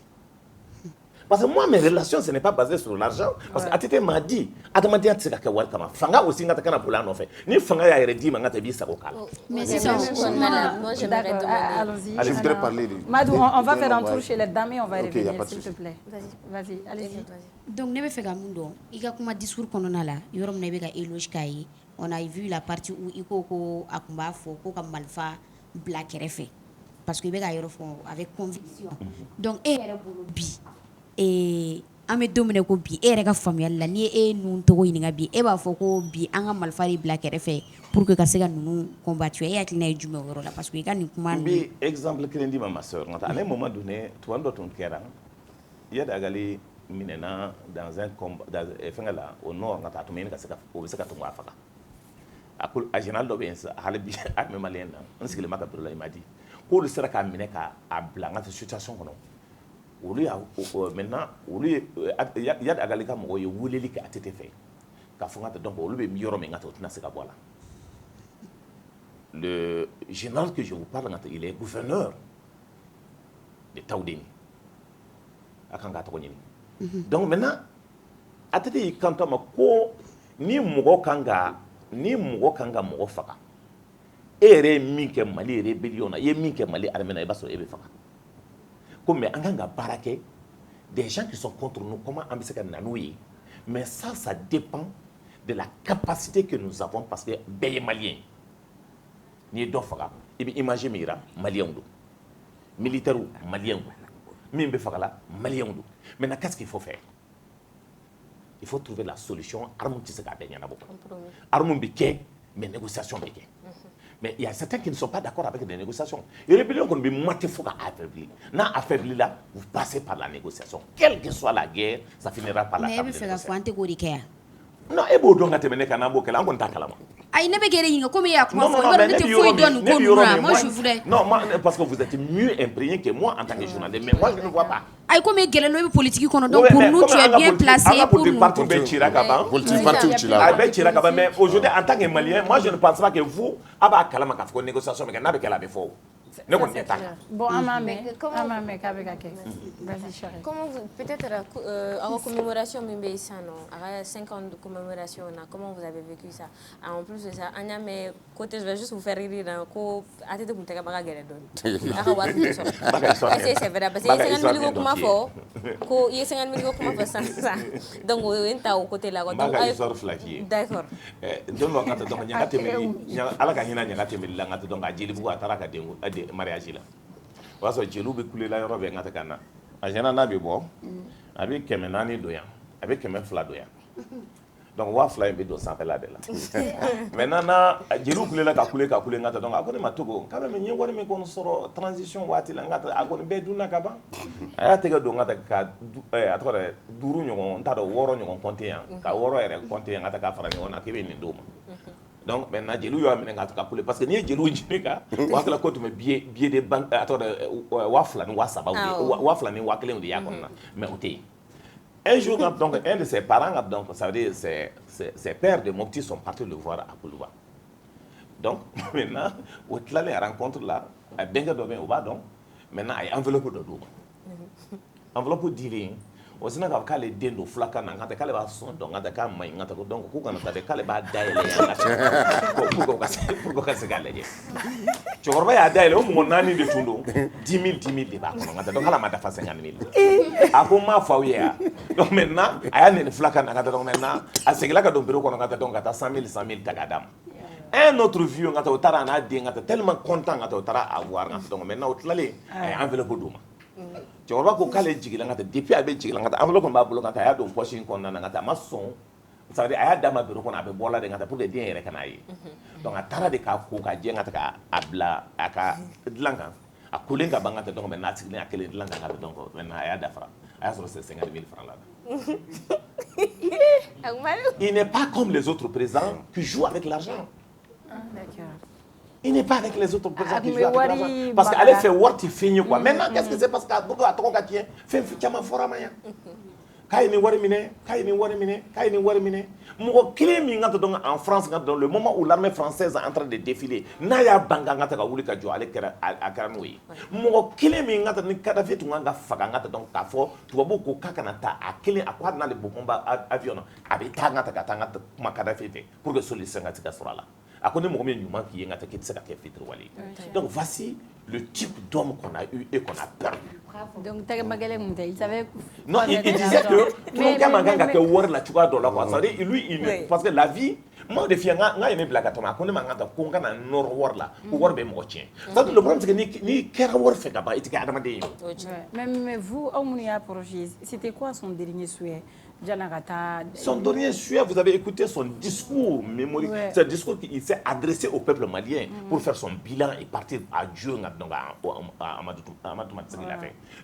D: Parce que moi, mes relations, ce n'est pas basé sur l'argent. Parce que Atete m'a dit, Adamadi Atseka Kawalkama, Fanga aussi n'a pas pour l'an fait. Ni Fanga a dit, mais Natabi Saroka.
E: Mais c'est ça, moi j'aimerais demander.
A: Allez-y.
C: Je voudrais parler.
A: Madou, on va faire un tour chez les dames et on va revenir, s'il te plaît. Vas-y, allez-y.
B: Donc, ne me fais pas mon don. Il y a comme un discours qu'on a là. Il y a un éloge kaye. On a vu la partie où il faut akumba foko comme malfa black RF parce que il y a avec conviction. Donc et bi et ame domine ko bi e rega famille la ni e nun to ni ngabi e ba foko bi anga malfa black RF pour que kasega nunu combattre et atlina jume woro la parce que kan ni kuma
D: bi exemple que ndi ma sœur à un moment donné toi ndo ton kera il y a d'agali minena dans un combat dans fengala au nord ngata to men kaseka o biseka to ngafaka akul agénal do ben sa halibi armée malienne on sigile maka Abdoulaye Madi ko le sera ka mine ka a blanga cette situation kono olu ya maintenant olu ya agali ka mo ye wuleli ka atete fait ka fongata donc olu be miyoro me ngata tina se ka bola le général que je vous parle ngata il est gouverneur de Taoudeni akanga to nyini donc maintenant atete quand on ko ni mo kanga mo faka ere minke Mali rébellion na ye minke Mali armée na baso ebe faka comme anganga barake des gens qui sont contre nous comment ambiseka nanouyi mais ça dépend de la capacité que nous avons parce que beye malien ni do faka ibi imagine mira malien do militaire malien mimbe faka la malien do maintenant qu'est-ce qu'il faut faire? Il faut trouver la solution. Armon qui se garde bien d'abord. Armon biquet, mais négociations biquet. Mais il y a certains qui ne sont pas d'accord avec les négociations. Et les rébellions qu'on dit moitié faut affaiblir. Na affaibli là, vous passez par la négociation. Quelle que soit la guerre, ça finira par la table de négociation. Non, et bon donc à te mener canabo que là on t'a calme.
B: Aïe ne me guérir comme il y a quoi. Moi je voulais.
D: Non, parce que vous êtes mieux imprégné que moi en tant que journaliste. Mais moi je ne vois pas.
B: Aïe comme il y a le politique qu'on a donc pour nous tu es bien placé pour nous.
D: Mais aujourd'hui en tant que Malien, moi je ne pense pas que vous avez calme à faire une négociation mais n'avez qu'à la before.
A: Bon, vas-y chérie.
E: Comment vous, peut-être en commémoration, à 5 ans de commémoration, comment vous avez vécu ça? En plus de ça, Anya, mais côté, je vais juste vous faire rire dans le à tête de Moutaka Bagadon. C'est vrai, parce qu'il y a 50 000 comment fort, il y a 50 000 comment faire ça. Donc, on est au côté là. D'accord.
D: Mariage là parce que jelu be kule la yoro be ngata kana agena na be bo avec kemenani doyan avec kemen fla doyan donc wa fla be do santé là de là maintenant na jelu kule la ka kule ngata donc akone matogo quand même nyi wori me kono soro transition wati la ngata akone be duna ka ba aya tega do ngata ka atore duru nyon ta do woro nyon compter ka woro ere compter ngata ka fara nyon akebe ni ndoma. Donc maintenant jelu yo amene ngata kapule parce que ni jelu njika wakala ko to me bié de banque attends wafla ni wasaba wafla ni wakle ndi yakonna mais oté un jour donc un de ses parents donc ça veut dire ses pères de Mopti sont partis le voir à Koulouba. Donc maintenant au là les rencontres là à benga do ben oba donc maintenant ay enveloppe do do enveloppe d'ilé aussi na ka le dendo flaka na ngata kale ba son donc ngata ka mai ngata ko donc ko kana tade kale ba daile ya ko ka se gale je chorba ya daile o mo nani de tundo 10 000 de ba ko ngata donc ala mata fa 50 000 ako ma fa wiya donc maintenant aya ne flaka na ngata donc maintenant a se gela ka do biro ko ngata donc ngata 100 000 takadam Un autre vieux, tellement content à voir. Donc maintenant, tu l'as enveloppe d'où. Tu vois qu'elle est jigilante depuis avec jigilante. Enveloppe m'a bloqué à donc pochine qu'on a un maçon. Ça veut dire à dama bureau qu'on avait bola de pour les diens et donc à tara de ka ko ka jenga ta abla aka dlanga a kulenga bangata donc maintenant tu n'as que les dlanga donc maintenant à dafra à sur ces 50 000 francs là. Il n'est pas comme les autres présidents qui jouent avec l'argent.
A: D'accord.
D: Il n'est pas avec les autres présidents qui jouent avec l'argent. Parce qu'elle fait what il finit quoi. Maintenant, qu'est-ce que c'est parce qu'à beaucoup à ton cas tient fait un fort maya. Kaini warimine. Mon clé mingata donc en France dans le moment où l'armée française est en train de défiler. Naya banga ngata ka wuli ka jo ale kera akaranoi. Mon clé mingata ni Kadhafi tunganga fagangata donc ta fo tu vas beaucoup kakanata a clé à quoi dans les bomba avion habita ngata katangata ma Kadhafi pour que solution ngata ka sura là. A connaît mon humain qui est ngata qui tsaka ke fitre wali. Donc voici le type d'homme qu'on a eu et qu'on a perdu.
A: Donc, il savait.
D: Non, il disait que pour un gars manganga que war la tuga dollar quoi. Ça dit lui parce que la vie moi des filles nga yene blaga tama ko ne mangata ko ngana nor war la ko war be mo tien. Ça le problème c'est que ni kera war fait d'abord et que adama de.
A: Mais vous au Mounia projet, c'était quoi son dernier souhait?
D: Son dernier souhait, vous avez écouté son discours mémorique. Ouais. C'est un discours qui s'est adressé au peuple malien pour faire son bilan et partir à Dieu.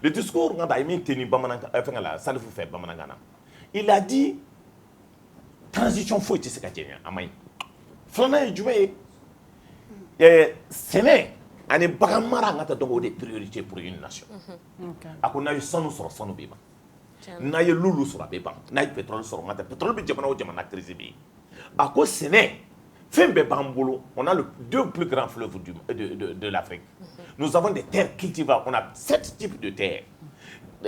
D: Le discours, il a dit transition faut être secrétaire. Flana est joué. Séné, on est bagamara des priorités pour une nation. On a eu sans nous sur son bébé. N'a ye lulu sur la béban, n'a ye pétrole sur le pétrole bi jamana o jamana crise bi. À cause Séné, Fembe Bambolo, on a les deux plus grands fleuves de l'Afrique. Nous avons des terres cultivables, on a 7 types de terres.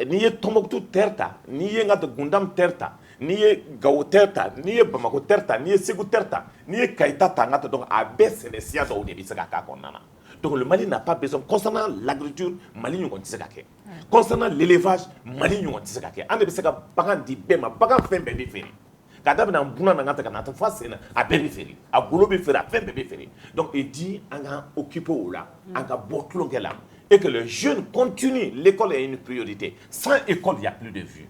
D: Ni ye Tombouctou terta, ni ye ngata Gundam terta, ni ye Gao terta, ni ye Bamako terta, ni ye Ségou terta, ni ye Kaïta tangata donc à baisse les sias au début c'est kaka konana. Donc le Mali n'a pas besoin concernant l'agriculture, Mali nous continue à faire. Concernant l'élevage, Mali nous continue à faire. On ne peut pas bagan di bema, bagan fait bébé ferry. Quand on a un bouna nangata kanata face à bébé ferry, à boulot bébé ferry, à fait bébé ferry. Donc il dit on a occupé au là, on a beaucoup de là. Et que les jeunes continuent, l'école est une priorité. Sans école, il n'y a plus de vue.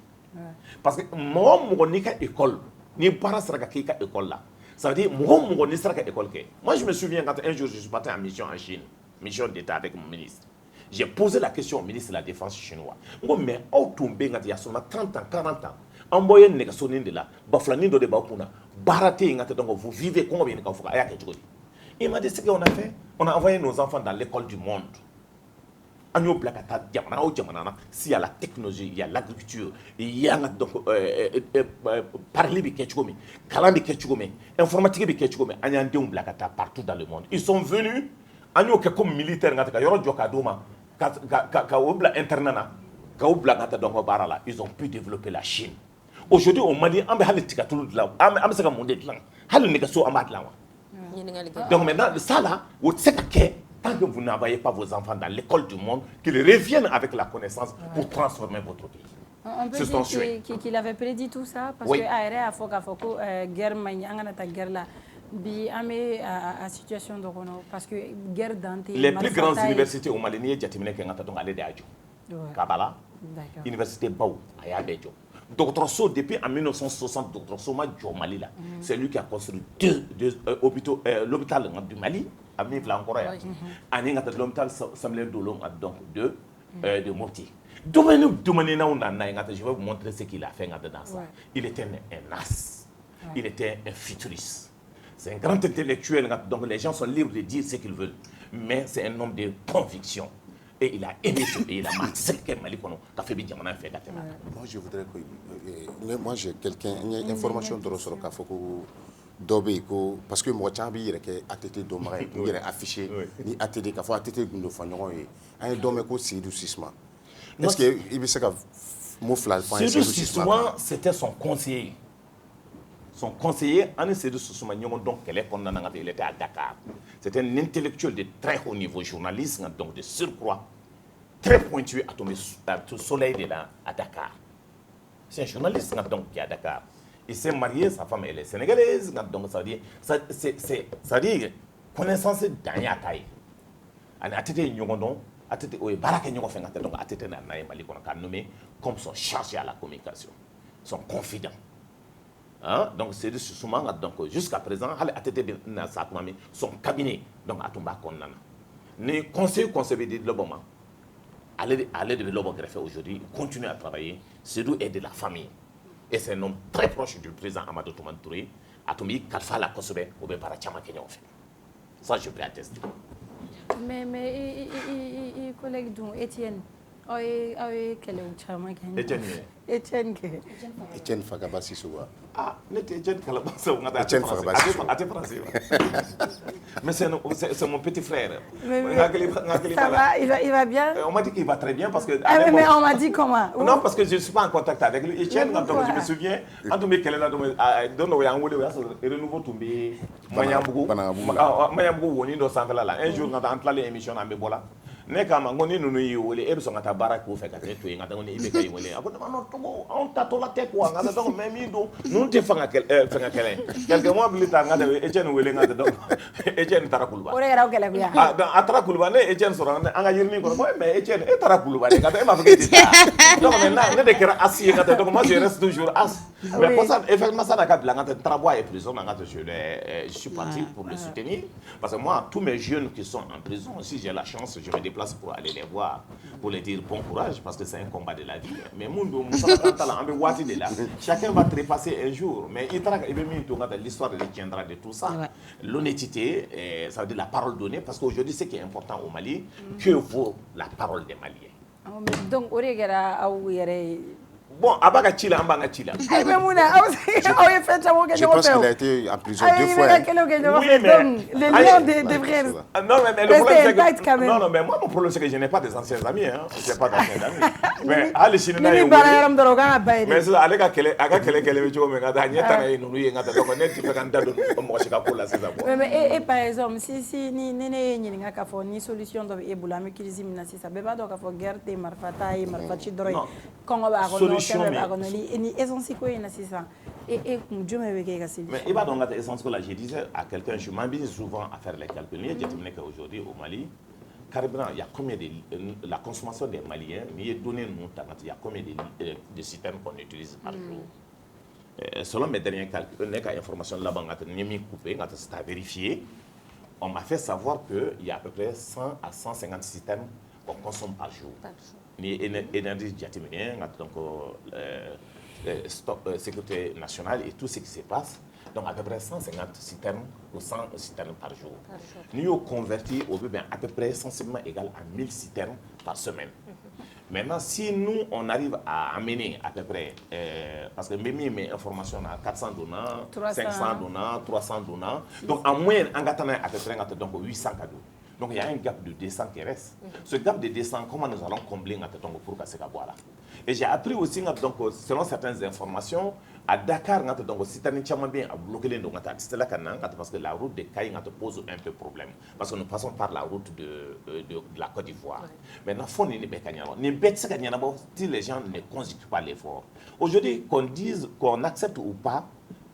D: Parce que moi, je n'ai qu'à école. Ni parents sera qu'à école là. Ça veut dire, moi, je n'ai qu'à école. Moi, je me souviens quand un jour, je suis parti en mission en Chine, mission d'État avec mon ministre. J'ai posé la question au ministre de la Défense chinois. Mais où tomber il y a seulement 30 ans, 40 ans, envoyé une négation de là, baflanin de Bakuna, baraté, donc vous vivez comment bien qu'on fait. Il m'a dit ce qu'on a fait. On a envoyé nos enfants dans l'école du monde. S'il y a la technologie, il y a l'agriculture, il y a donc parler de Ketchugome, Kalambi Ketchugome, informatique de Ketchugome, Anyandeum Blakata partout dans le monde. Ils sont venus, comme militaires, ils ont pu développer la Chine. Aujourd'hui, au Mali, donc maintenant, ça là, tant que vous n'envoyez pas vos enfants dans l'école du monde, qu'ils reviennent avec la connaissance pour transformer votre pays.
A: On peut dire qu'il avait prédit tout ça, parce que a guerre là, à situation de parce que guerre Dante.
D: Les plus grandes universités au Mali, il y a Kabbalah, Université Baou, Ayabejo. Dr So, depuis en 1960, Dr So Mali là, c'est lui qui a construit deux hôpitaux, l'hôpital du Mali, à Mivla encore, l'hôpital Samuel Dolong, donc de Mopti. Je vais vous montrer ce qu'il a fait dans ça. Il était un as, il était un futuriste. C'est un grand intellectuel, donc les gens sont libres de dire ce qu'ils veulent, mais c'est un homme de conviction. Et il a aimé ce pays, il a marqué Mali qu'on a fait bien. Moi,
C: je voudrais que. Moi, j'ai quelqu'un, une information de Rossoro Kafoko, Dobeko, parce que moi, j'ai ATT Domare, il est affiché, ni ATT Kafo, ATT Gundo Fagnon, et un Domeko, c'est du Sisma. Est-ce qu'il y a un mot flash?
D: Sédou Sisma, c'était son conseiller. Son conseiller, Sédou Sisma, donc, il était à Dakar. C'était un intellectuel de très haut niveau, journaliste, donc de surcroît, très pointu à tomber sous le soleil à Dakar. C'est un journaliste donc, qui est à Dakar. Il s'est marié, sa femme elle est sénégalaise, donc ça veut dire connaissance d'anya taille. Ani atete nyongondo, atete o baraka nyongo fait ngata donc atete na Mali qu'on a nommé comme son chargé à la communication, son confident. Hein? Donc c'est souvent donc jusqu'à présent atete na sa son cabinet donc atumba konnana. Ne conseil de l'obama. Allez de l'homme greffé aujourd'hui, continue à travailler, c'est d'où aider la famille. Et c'est un homme très proche du président Amadou Toumane Touré, Atoumi Kalfa la Kosobe, ou bien Parachama Kenya. Ça, je peux attester.
A: Mais collègue dont Étienne, quel est Étienne
C: Etienne Fagabassi Soua.
D: Ah, Etienne Kalabassa,
C: Etienne Fagabassi.
D: Mais c'est mon petit frère.
A: Ça va, il va bien.
D: On m'a dit qu'il va très bien parce que...
A: Mais on m'a dit comment?
D: Non, parce que je ne suis pas en contact avec lui. Etienne, donc je me souviens, quand on renouveau tombé, Mayambougou, Wonindo Sangalala. Un jour, quand on a l'émission à Mebola, ne kama ngoni nunu yi wole e so ngata bara ko fe ka teto yi ngata ngoni ibe kay wole abon ma no on tato la tek wa ngata donc même indo non te fanga quelques mois plus tard ngata Etienne wole ngata donc Etienne tarakulba
A: ore raw kele ya
D: ah dans atarakulba ne Etienne soro anga yirni ko mais Etienne e tarakulba de ngata e ma fait ça donc maintenant ne de kera assis ngata donc moi je reste toujours as mais pour ça effectivement ça n'a pas ngata travail et prison ngata je suis parti pour le soutenir parce que moi tous mes jeunes qui sont en prison si j'ai la chance je me déplace pour aller les voir, pour les dire bon courage, parce que c'est un combat de la vie. Mais chacun va trépasser un jour. Mais l'histoire retiendra de tout ça. Ouais. L'honnêteté, ça veut dire la parole donnée, parce qu'aujourd'hui, ce qui est important au Mali, que vaut la parole des Maliens.
A: Donc,
D: bon, Abaga Chila, Ambanga Chila.
C: Je pense qu'il a été en prison 2 fois.
D: Oui, mais...
A: Les liens des frères.
D: Non, mais le problème, c'est que... Non, mais moi, mon problème, c'est que je n'ai pas des anciens amis. Hein. Je n'ai pas d'anciens amis. Mais, allez, si nous avons... Mais c'est ça, allez,
A: mais par exemple, si ni ni solution de Ebola, mais qu'il y a guerre, marfata,
D: mais il va donc essence que là, je disais à quelqu'un, je m'amuse souvent à faire les calculs. Aujourd'hui au Mali, carburant, il y a combien de la consommation des Maliens, il y a combien de systèmes qu'on utilise par jour. Selon mes dernières calculs, informations là-bas, c'est à vérifier. On m'a fait savoir qu'il y a à peu près 100 à 150 systèmes qu'on consomme par jour. Ni énergie diatimien, donc sécurité nationale et tout ce qui se passe. Donc à peu près 150 citernes ou 100 citernes par jour. Nous avons converti au à peu près sensiblement égal à 1000 citernes par semaine. Maintenant, si nous, on arrive à amener à peu près, parce que même mes informations, 400 donnants, 500 donnants, 300 donnants, donc en moyenne, on a à peu près donc 800 cadeaux. Donc il y a un gap de 200 qui reste. Ce gap de 200, comment nous allons combler pour casser la boîte là? Et j'ai appris aussi, donc, selon certaines informations, à Dakar, donc, si tu as bien à bloquer les noms, parce que la route de Kaï pose un peu problème. Parce que nous passons par la route de la Côte d'Ivoire. Maintenant, si les gens ne constituent pas l'effort. Aujourd'hui, qu'on dise qu'on accepte ou pas,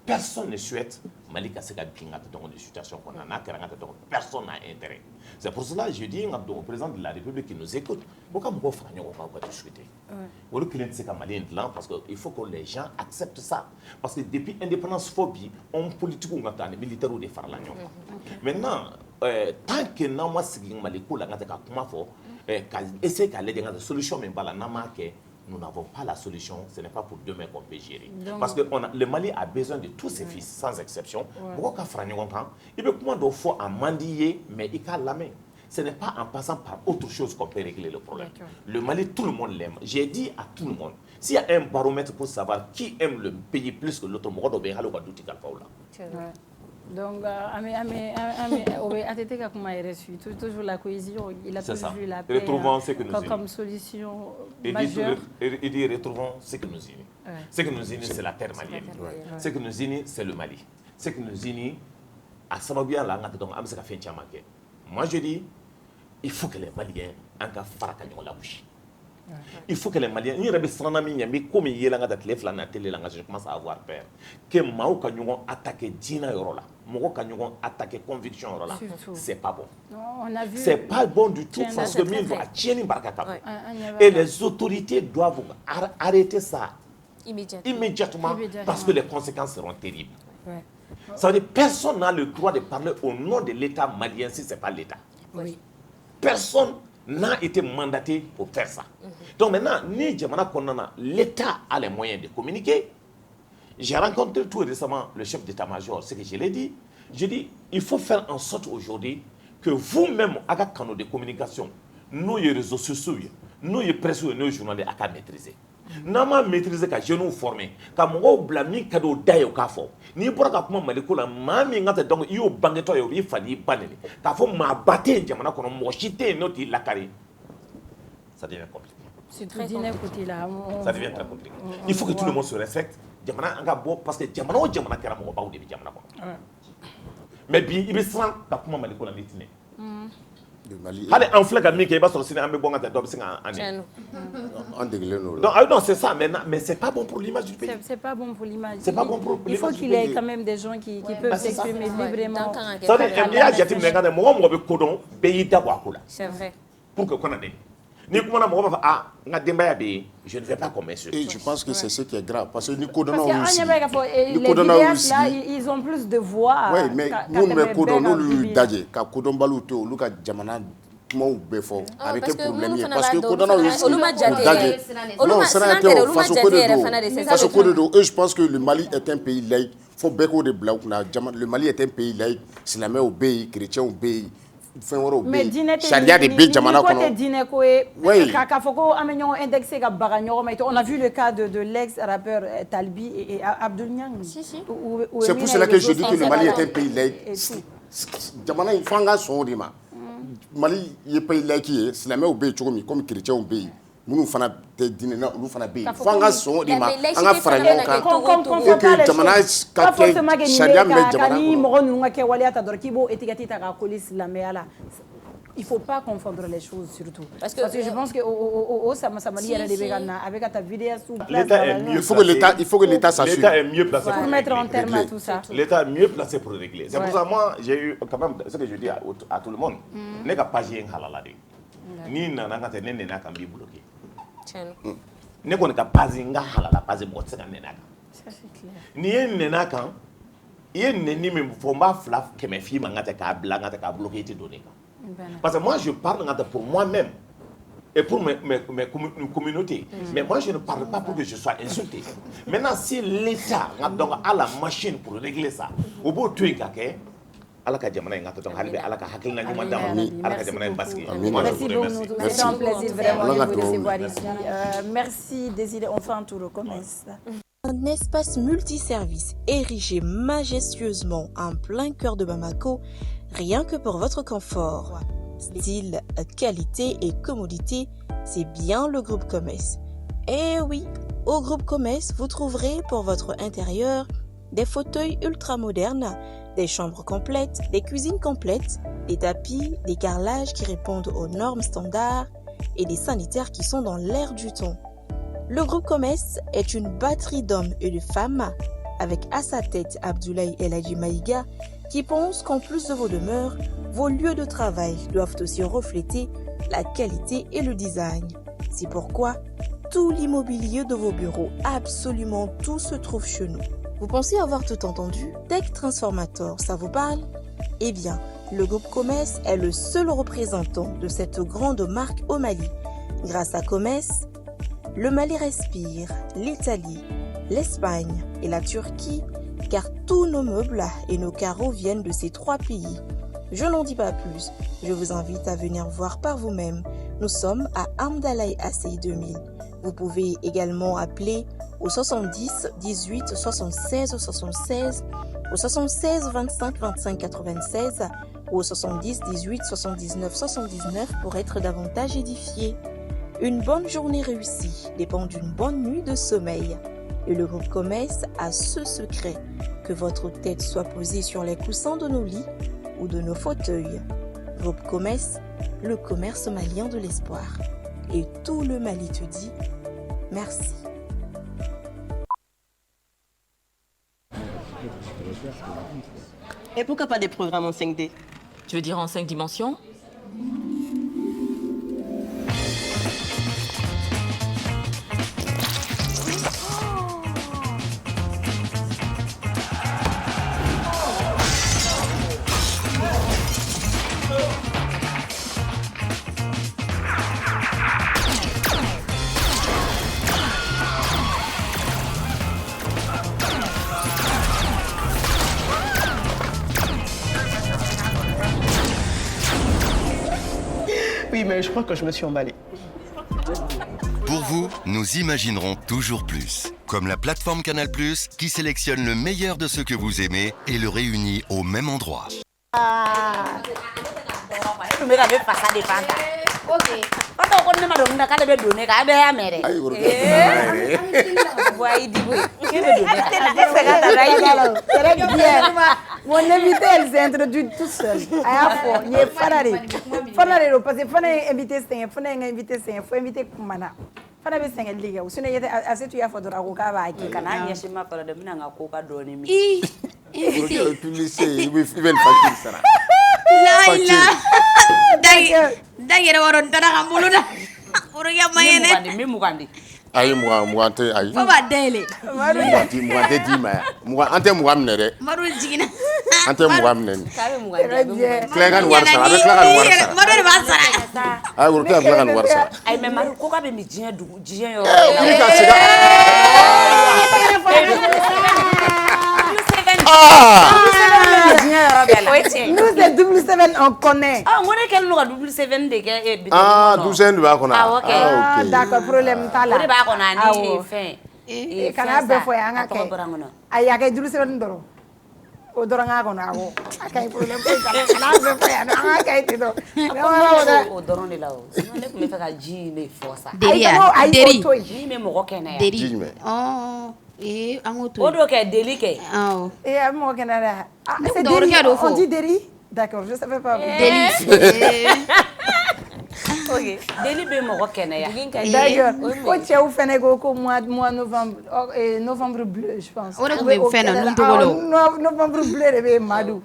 D: personne ne souhaite Malika Sega dans des situations qu'on en a, personne n'a intérêt. C'est pour cela que je dis au président de la République qui nous écoute, pourquoi on va discuter? Parce qu'il faut que les gens acceptent ça. Parce que depuis l'indépendance phobie, on politique ou on militaire ou des farlans. Maintenant, tant que nous avons essayé d'aller dans des solutions, mais nous n'avons pas la solution, ce n'est pas pour demain qu'on peut gérer. Donc, parce que le Mali a besoin de tous ses fils, sans exception. Pourquoi il peut comment il faut en mendier, mais il a la main. Ce n'est pas en passant par autre chose qu'on peut régler le problème. Le Mali, tout le monde l'aime. J'ai dit à tout le monde, s'il y a un baromètre pour savoir qui aime le pays plus que l'autre,
A: donc, toujours la cohésion, il a toujours vu la paix comme solution majeure.
D: Il dit retrouvons ce que nous unit. Ce que nous unit, c'est la terre malienne. Ce que nous unit, c'est le Mali. Ce que nous unit, à Samabia, moi je dis, il faut que les Maliens aient la bouche. Il faut que les Maliens, je commence à avoir peur. Que Mao Kanyugon attaque Dina Yorola, Moko Kanyugon attaque Conviction Yorola. C'est pas bon. C'est pas bon du tout parce que Mingo a Tieni Barkata. Et les autorités doivent arrêter ça immédiatement parce que les conséquences seront terribles. Ça veut dire que personne n'a le droit de parler au nom de l'État malien si ce n'est pas l'État. Personne n'a été mandaté pour faire ça. Donc maintenant, l'État a les moyens de communiquer. J'ai rencontré tout récemment le chef d'état-major, ce que je l'ai dit. Je dis, il faut faire en sorte aujourd'hui que vous-même, avec un canal de communication, nous, les réseaux sociaux, nous, les presse, nous, les journalistes, à maîtriser. N'a pas maîtrisé que je nous formé, que mon blâme cadeau d'ailleurs au café. Ni pour que moi maliko la mami ngate donc yo bangeto yo bi fani baneli. Ka fo ma batte jamana kono mo chité noti la carré. Ça devient compliqué.
A: C'est très compliqué là.
D: Ça devient très compliqué. Il faut que tout le monde se respecte. Jamana anga bo parce que jamana o jamana kera mo ba o de bi jamana ko. Mais bi ibi san ka kuma maliko la nitine. Allez, en flag à Mickey, parce que c'est un peu bon à non, c'est ça, mais c'est pas bon pour l'image du pays.
A: C'est pas bon pour l'image.
D: C'est pas bon pour l'image.
A: Il faut qu'il y ait quand même des gens qui peuvent s'exprimer librement.
E: C'est vrai.
D: Pour que qu'on a des. Je ne vais pas commencer.
C: Et je pense que c'est ce qui est grave. Parce que
A: les vidéastes là, ils ont plus de voix.
C: Oui, mais nous, nous, avec un problème. Parce que je pense que le Mali est un pays laïque. Il faut beaucoup de blancs. Le Mali est un pays laïque. C'est la main obéit, chrétien obéit.
A: Mais on a vu le cas de l'ex-rappeur Talbi et Abdul Niang.
C: C'est pour cela que je dis que le Mali est un pays laïque. Mali est un pays laïque, c'est la même obéi comme chrétien obéi. Nous faisons des dîners, nous faisons des pays. Fanga son di ma, anga faranya ka. Que jamana ka ke sharia me jamana.
A: Il ne faut pas confondre les choses surtout. Parce que je pense que
C: il faut que l'État s'assure.
D: L'État est mieux placé
A: pour mettre en terme à tout ça.
D: L'État est mieux placé pour régler. C'est pour ça moi j'ai eu quand même ce que je dis à tout le monde. N'est pas rien halala de. Ni nana ka te nene na kan bi bloqué. Ne ko ne ka pazinga halala pazin mo tsaka nene na.
A: Ça c'est clair.
D: Ni nene kan ye nene me fo ma flaf ke me fi manga te ka bla ngata ka bloqué te donner. Parce que moi je parle pour moi-même et pour mes communautés. Mais moi je ne parle pas pour que je sois insulté. Maintenant si l'État a la machine pour régler ça, au bout de tout merci
A: beaucoup, c'est un plaisir vraiment de vous recevoir ici. Merci Désiré, on fait un tour au commerce.
F: Un espace multiservice érigé majestueusement en plein cœur de Bamako, rien que pour votre confort. Style, qualité et commodité, c'est bien le groupe Commerce. Eh oui, au groupe Commerce, vous trouverez pour votre intérieur des fauteuils ultra modernes, des chambres complètes, des cuisines complètes, des tapis, des carrelages qui répondent aux normes standards et des sanitaires qui sont dans l'air du temps. Le groupe Commerce est une batterie d'hommes et de femmes avec à sa tête Abdoulaye El Hadji Maïga qui pense qu'en plus de vos demeures, vos lieux de travail doivent aussi refléter la qualité et le design. C'est pourquoi tout l'immobilier de vos bureaux, absolument tout se trouve chez nous. Vous pensez avoir tout entendu? Tech Transformator, ça vous parle? Eh bien, le groupe Commerce est le seul représentant de cette grande marque au Mali. Grâce à Commerce, le Mali respire, l'Italie, l'Espagne et la Turquie, car tous nos meubles et nos carreaux viennent de ces 3 pays. Je n'en dis pas plus, je vous invite à venir voir par vous-même. Nous sommes à Amdalaï Assey 2000. Vous pouvez également appeler au 70 18 76 76, au 76 25 25 96 ou au 70 18 79 79 pour être davantage édifié. Une bonne journée réussie dépend d'une bonne nuit de sommeil. Et le groupe Commerce a ce secret, que votre tête soit posée sur les coussins de nos lits ou de nos fauteuils. Groupe Commerce, le commerce malien de l'espoir. et tout le Mali te dit merci.
G: Et pourquoi pas des programmes en 5D?
H: Tu veux dire en 5 dimensions?
G: Oui, mais je crois que je me suis emballé.
I: Pour vous, nous imaginerons toujours plus. Comme la plateforme Canal+, qui sélectionne le meilleur de ce que vous aimez et le réunit au même endroit.
A: Mon invité, elle s'est introduite tout seul. Il est Fanare. Fanare, parce que Fanare est invité, Fanare est invité, il faut inviter Kumana. Fanare est invité, Liga. Sinon, il y a assez de fois de la Roca.
J: Kana nyashima para de mina ngakoka doni mi.
C: Le publicité, il veut faire ça.
B: Dagere waron tara kamuluna. Uruya mayene.
J: Mi mugandi.
C: Ayi mugante ayi.
B: Baba dele.
C: Mugante di ma. Ante mugam nere.
B: Maru jigina.
C: Ante mugam nene.
J: Kabe mugandi.
C: Klegan warsa, avec klegan warsa.
B: Maru basara.
C: Ayi urka klegan warsa.
J: Ay me maru ko ka be mi jiyan dugu jiyan yo.
C: Kiri ka siga.
A: Nous, c'est double 7, on connaît.
J: Ah, on est quel nom double 7 de que
C: Ah, 12 de bakona.
J: Ah, ok.
A: Ah, d'accord, problème pas là.
J: On est pas qu'on a ni fin.
A: Et quand on a besoin, on a qu'à. Aïe, aïe, double 7 d'oro. Au doranga qu'on a. Aïe, problème pas. On a besoin, on a qu'à être.
J: O doron de là. On est comme faire ji les forces.
B: Deri.
J: Ji me mo kena ya.
B: Deri. Oh.
J: O do ke deli ke.
B: Ah.
A: Et à moi qu'on a. Ah, c'est
B: Deri.
A: On dit Deri. D'accord, je savais pas.
B: Deri.
J: Ok. Deli be mo kena ya.
A: D'ailleurs, quand tu as fait un mois novembre bleu, je pense.
B: On a fait un
A: novembre bleu de Madou.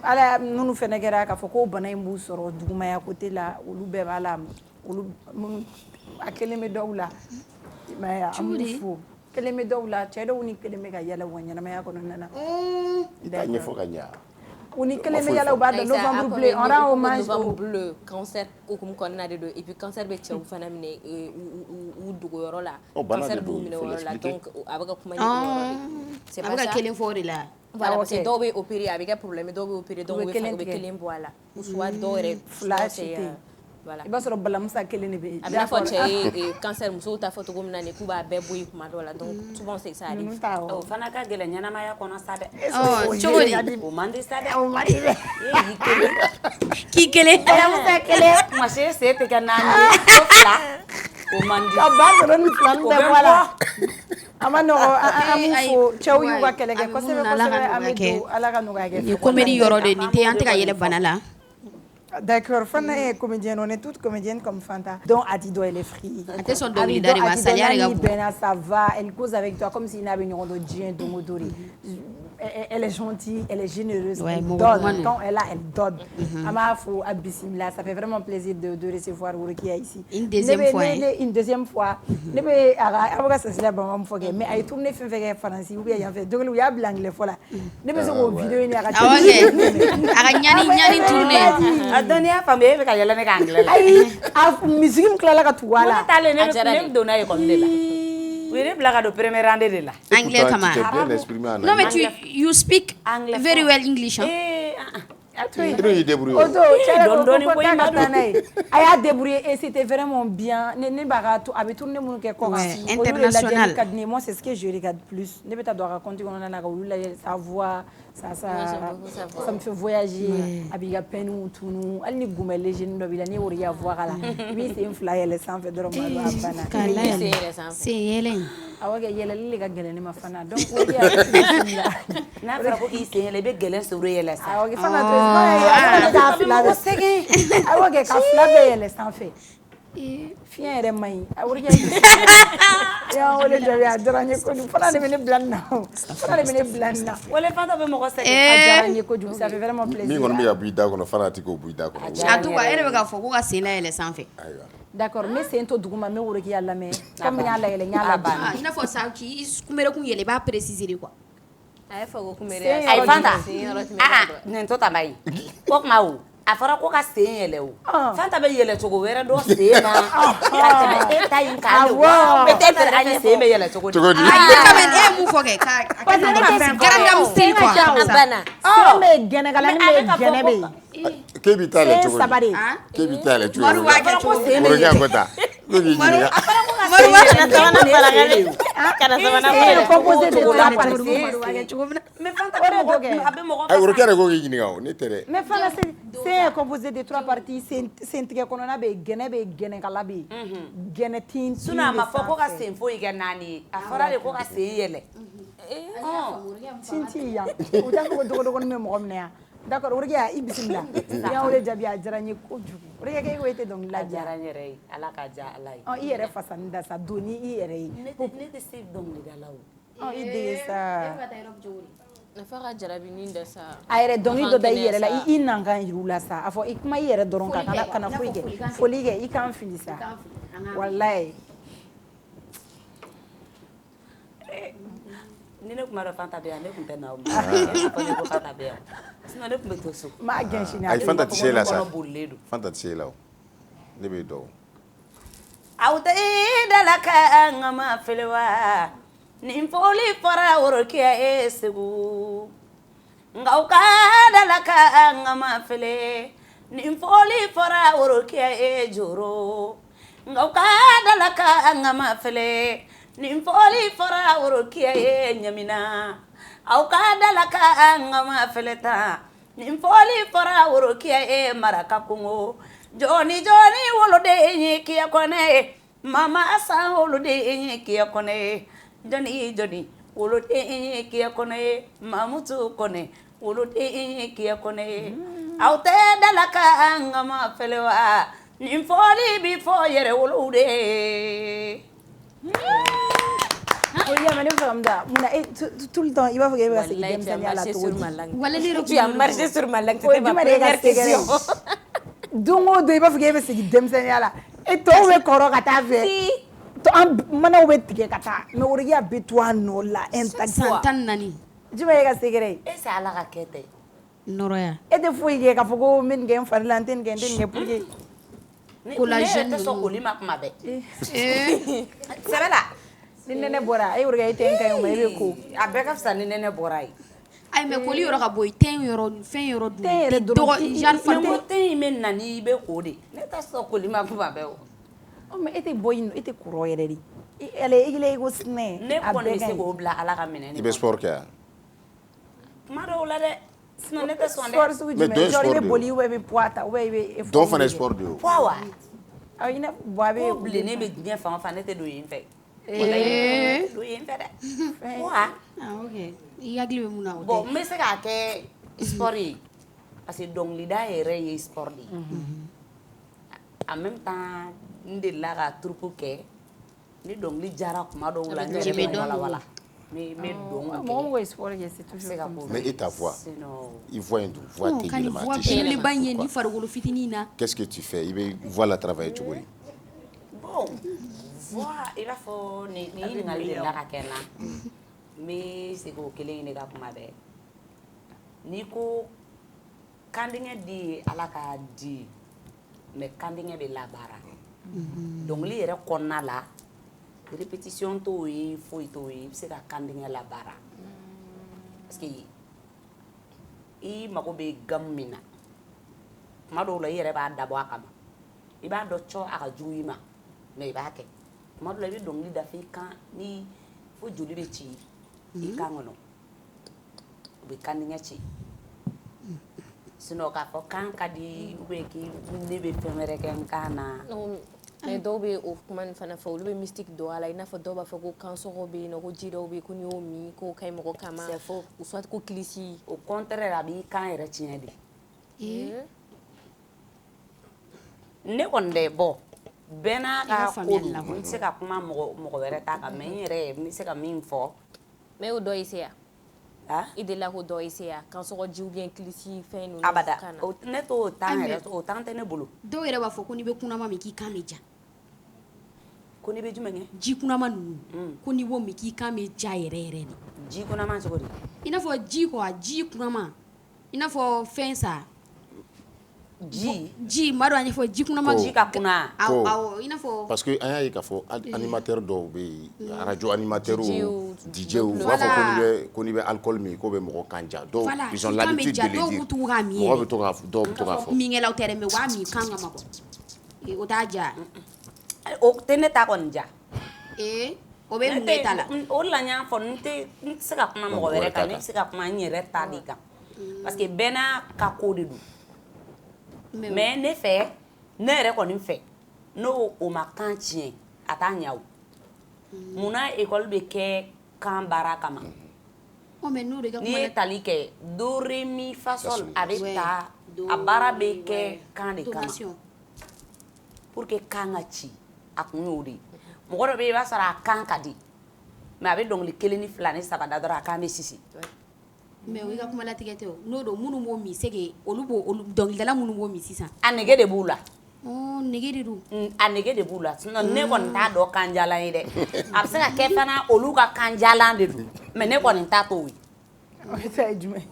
A: Ala nous fait un ka foko bana mbu soro duguma ya côté là olu be bala olu akele me dawla ma amufu kele me dawla chedo uni kele me ga yala wanya na ma ko nana
C: Ita fo kanya.
A: Uni kele me yala ba de novembre bleu on rend hommage
E: au bleu cancer ko kum konna de do et puis cancer be chew fana mine ou dugo yoro la cancer du mine woro la donc abaka kuma ni c'est pas ça
B: kelen fori la.
E: Voilà, parce que doit opérer avec un problème, doit opérer, doit faire voilà. Ou soit doit
A: flash.
E: Voilà.
A: Il va se rebalancer quel est le
E: à la fois tu cancer muso ta photo comme nani kuba beboui kuma dola donc souvent c'est ça arrive.
J: Oh fana ka gele nyana ma ya kono sabe.
B: Oh chori.
J: O mandi sabe.
A: O mandi.
B: Ki kele.
A: Musa kele.
J: Ma se te kanani. Fla. O mandi.
A: Aba ron plan de voilà. Amano amufu chawu yuga keleke ko sebe amidu ala ka nuga ke.
B: Ni comédie yoro de ni te ante ka yele banala.
A: D'accord, Fana est comédienne, on est toutes comédiennes comme Fanta. Donc Adido elle est free.
B: Ate son dori dari masalia rega.
A: Ça va, elle cause avec toi comme s'il n'avait rien de Dien Domodori. Elle est gentille, elle est généreuse,
B: ouais,
A: elle donne. Quand elle a, elle donne. Amafou, Abissimila, ça fait vraiment plaisir de recevoir Urukia ici.
B: Une deuxième fois.
A: Une deuxième fois. Mais elle tourne fait français ou bien il y a fait donc il y a blanc les fois là. Ne me sont vidéo ni arrêter.
B: Ah OK. Ara nyani tourner.
J: Adania famille avec yala ne anglais.
A: Ai, a musique me kala ka tuala.
J: Ta le ne dona e konde la. Oui, ne blaga do premier rande de la.
B: Anglais comment? Non mais you speak very well English.
A: Elle a débrouillé et c'était vraiment bien.
B: International.
A: Moi, c'est ce que je regarde plus. Ne peux pas raconter sa voix, ça me fait voyager. Abiga Penou, Tounou, elle n'y goumait les jeunes de Villani ou rien voir là. Oui, c'est une flyer, elle s'en fait de
B: c'est Hélène.
A: Ah ouais, il y a les gars qui ma fana. Donc,
J: na fara ko i sen le be gelen so re yele sa.
A: Ah ouais, fana to. Ah ouais, ka fla be yele sans fait. fiɲɛ yɛrɛ man ɲi a wurikɛ y'an wele jaabi a diyara n ye kojugu fana de bɛ ne bila nin na fana de bɛ ne bila nin na
J: wele Fanta bɛ mɔgɔ sɛgɛn
A: a diyara n ye kojugu ça fait vraiment plaisir
C: min kɔni bɛ ka bɔ i da kɔnɔ fana tɛ k'o bɔ i da kɔnɔ
B: a tout cas e de bɛ k'a fɔ ko ka sen layɛlɛ sanfɛ
A: d'accord n bɛ sen to duguma n bɛ worokiya lamɛn comme n y'a layɛlɛ n y'a labɛn
B: i n'a fɔ sa k'i kunbɛrekun yɛlɛ i b'a préciser de quoi
E: a ye fɔ ko kunbɛre
J: ayi Fanta nin to tan bayi ko kuma o a fɔra ko ka sen yɛlɛ o Fanta bɛ yɛlɛ cogo wɛrɛ dɔ sen na ka tɛmɛ e ta in kan peut-être an ye sen bɛ yɛlɛ cogo di
B: ayi quand même e ye mun fɔ kɛ ka garangam style quoi
E: a banna
A: sen bɛ gɛnɛkala ni bɛ gɛnɛ bɛ yen
C: k'e b'i ta yɛlɛ
A: sen
C: cogo
A: saba de
C: di k'e b'i ta yɛlɛ cogo
B: Maru b'a kɛ cogo di
C: worokiya ko ta ko k'i ɲininka
A: c'est composé de trois parties
J: mais Fanta bɛ mɔgɔ a bɛ mɔgɔ
C: ayi worokiya de ko k'i ɲininka o ne tɛ dɛ
A: mais fana sen est composé de trois parties sen tigɛ kɔnɔna bɛ yen gɛnɛ bɛ yen gɛnɛkala bɛ yen gɛnɛ tin
J: sinon a ma fɔ ko ka sen foyi kɛ naani ye a fɔra de ko ka sen yɛlɛ
A: tin t'i yan u t'a fɔ ko dogodogoni bɛ mɔgɔ minɛ yan d'accord worokiya i bisimila i y'an wele jaabi a diyara n ye kojugu worokiya k'e ko e tɛ dɔnkili
J: a
A: la
J: diyara n yɛrɛ ye ala ka diya ala ye
A: i yɛrɛ fasani da sa don ni i yɛrɛ ye
J: ne tɛ se dɔnkilidala o
A: i dege sa
E: nafa ka jarabinin da sa
A: a yɛrɛ dɔnkili dɔ da i yɛrɛ la i nan kan yir'u la sa a fɔ i kuma i yɛrɛ dɔrɔn kan kana foyi kɛ foli kɛ i kan fili sa walayi
J: ni ne tun b'a dɔn Fanta bɛ yan ne tun tɛ na o ma ne ko Fanta bɛ yan sinon ne tun bɛ to so
A: maa gɛn sini
C: ayi Fanta tɛ se e la sa
J: bolilen don
C: Fanta tɛ se e la o ne bɛ dɔn
J: aw tɛ i dala ka n ka ma fili wa nin foli fɔra worokiya ye segu nka aw ka dala ka n ka ma fili nin foli fɔra worokiya ye joro nka aw ka dala ka n ka ma fili nin foli fɔra worokiya ye ɲamina aw ka dala ka n ka ma fili tan nin foli fɔra worokiya ye maraka kungo jɔni jɔni woloden ye kiya kɔnɛ mama san woloden ye kiya kɔnɛ jɔni jɔni woloden ye kiya kɔnɛ mamutu kɔnɛ woloden ye kiya kɔnɛ aw tɛ dala ka n ka ma fili wa nin foli bi fɔ yɛrɛ wolow de
A: Worokiya ne bɛ fɛ ka mun da mun na tout le temps i b'a fɔ k'e bɛ ka segin denmisɛnninya la cogo di
B: wala ne yɛrɛ
E: tu as marché sur ma langue
A: o ye jumɛn de ye ka segin don o don i b'a fɔ k'e bɛ segin denmisɛnninya la tɔw bɛ kɔrɔ ka taa fɛ manaw bɛ tigɛ ka taa mais worokiya bɛ to a nɔ la intact
B: san 14
A: jumɛn ye ka segin
J: est ce que ala ka kɛ tɛ
B: nɔrɔya
A: e tɛ foyi kɛ k'a fɔ ko n bɛ nin kɛ n fari la n tɛ nin kɛ n tɛ nin kɛ pour que
J: ne yɛrɛ tɛ sɔn koli ma kuma bɛɛ sɛbɛ la
A: ni nɛnɛ bɔra e worokiya i tɛ n ka ɲi o ma i bɛ ko
J: a bɛɛ ka fisa ni nɛnɛ bɔra ye
B: ayi mais koli yɔrɔ ka bɔ yen tɛn yɔrɔ fɛn yɔrɔ dun
A: tɛn yɛrɛ dɔrɔn
B: genre
J: mais ko tɛn in bɛ na ni i bɛ ko de ne tɛ sɔn koli ma kuma bɛɛ o
A: mais e tɛ bɔ yen e tɛ kɔrɔ yɛrɛ de i ko sinɛ
J: ne kɔni bɛ se k'o bila ala ka minɛ
C: i bɛ sport kɛ yan
J: kuma dɔw la dɛ sinon ne tɛ sɔn dɛ
A: sport sugu jumɛn genre i bɛ boli ou bien i bɛ poids ta ou bien i bɛ
C: dɔw fana ye sport de ye o
J: poids wa
A: i n'a fɔ a bɛ
J: ko bilennen bɛ diɲɛ fan o fan ne tɛ don yen fɛ don yen fɛ dɛ poids
B: ok i hakili bɛ mun na o tɛ
J: bon n bɛ se k'a kɛ sport ye parce que dɔnkilida yɛrɛ ye sport de ye en même temps n delila ka troupe kɛ ni dɔnkili jara kuma dɔw la n yɛrɛ bɛ walawala n bɛ don kɛ
A: mɔgɔ mɔgɔ ye sport kɛ c'est toujours comme ça
C: mais et ta voix i voix in dun voix tɛ
B: ka nin
C: yɛlɛma
B: voix
C: a tɛ se ka
B: belebeleba in ye
C: kɛ
B: nin
C: quoi.
B: farikolo fitinin na
C: qu'est-ce que tu fais i bɛ voix la travailler cogo di
J: bon voix i b'a fɔ ni ɲininkali delila ka kɛ n na n bɛ segin o kelen in de ka kuma bɛɛ n'i ko kandingɛ di ala k'a di mais kandingɛ bɛ labaara dɔnkili yɛrɛ kɔnɔna la répétition t'o ye foyi t'o ye i bɛ se ka kandingɛ labaara parce que i mago bɛ gamu min na tuma dɔw la i yɛrɛ b'a dabɔ a kama i b'a dɔn cɔ a ka jugu i ma mais i b'a kɛ tuma dɔw la i bɛ dɔnkili da fo i kan ni fo joli bɛ ci i kan kɔnɔ u bɛ kandingɛ ci sinon k'a fɔ kan ka di ou bien k'i ne bɛ fɛn wɛrɛ kɛ n kan na
E: mais dɔw bɛ o kuma nin fana fɛ olu bɛ mystique don a la i n'a fɔ dɔw b'a fɔ ko kansɔgɔ bɛ yen nɔ ko ji dɔw bɛ yen ko n'i y'o min k'o ka ɲi mɔgɔ kama
J: c'est faux
E: ou soit ko kilisi
J: au contraire a b'i kan yɛrɛ tiɲɛ de ne kɔni dɛ bɔ bɛɛ n'a ka ko don n tɛ se ka kuma mɔgɔ wɛrɛ ta kan mais n yɛrɛ n bɛ se ka min fɔ.
E: mais o dɔ essayer i delila k'o dɔ essayer kan sɔgɔji ou bien kilisi fɛn ninnu.
J: abada ne t'o temps yɛrɛ o temps tɛ ne bolo.
B: dɔw yɛrɛ b'a fɔ ko n'i bɛ kunnama min k'i kan bɛ ja.
J: ko n'i bɛ jumɛn kɛ.
B: ji kunnama ninnu. ko n'i b'o min k'i kan bɛ ja yɛrɛ yɛrɛ de.
J: ji kunnama cogo di.
B: i n'a fɔ ji quoi ji kunnama i n'a fɔ fɛn sa. ji madu an ɲɛfɔ ji kunnama
J: ji ka kunna.
B: awɔ i n'a fɔ.
C: parce que an y'a ye k'a fɔ animateur dɔw bɛ yen radio animateur DJ u b'a fɔ ko n'i bɛ alcool min k'o bɛ mɔgɔ kan ja dɔw ils ont l'habitude de le dire mɔgɔ bɛ to k'a fɔ dɔw bɛ to k'a fɔ.
B: minkɛlaw tɛ dɛ mais u b'a min kan kama quoi o t'a ja.
J: o tɛ ne ta kɔni ja.
B: o bɛ mun kɛ ta la.
J: o de la n y'a fɔ n tɛ se ka kuma mɔgɔ wɛrɛ kan ne bɛ se ka kuma n yɛrɛ ta de kan parce que bɛɛ n'a ka ko de don. mais ne fɛ ne yɛrɛ kɔni fɛ n'o o ma kan tiɲɛ a t'a ɲɛ o munna école bɛ kɛ kan baara kama n'i ye tali kɛ do re mi fa sol a bɛ ta a baara bɛ kɛ kan de kama pour que kan ka ci a kun y'o de ye mɔgɔ dɔ bɛ yen i b'a sɔrɔ a kan ka di mais a bɛ dɔnkili 1 ni 2 ni 3 da dɔrɔn a kan bɛ sisi.
B: mais o ka kuma latigɛ tɛ o n'o don minnu b'o min c'est que olu dɔnkilidala minnu b'o min sisan.
J: a nege de b'u la.
B: nege de don.
J: a nege de b'u la sinon ne kɔni t'a dɔn kanjalan ye dɛ a bɛ se ka kɛ fana olu ka kanjalan de don mais ne kɔni t'a t'o ye.
A: o ta ye jumɛn.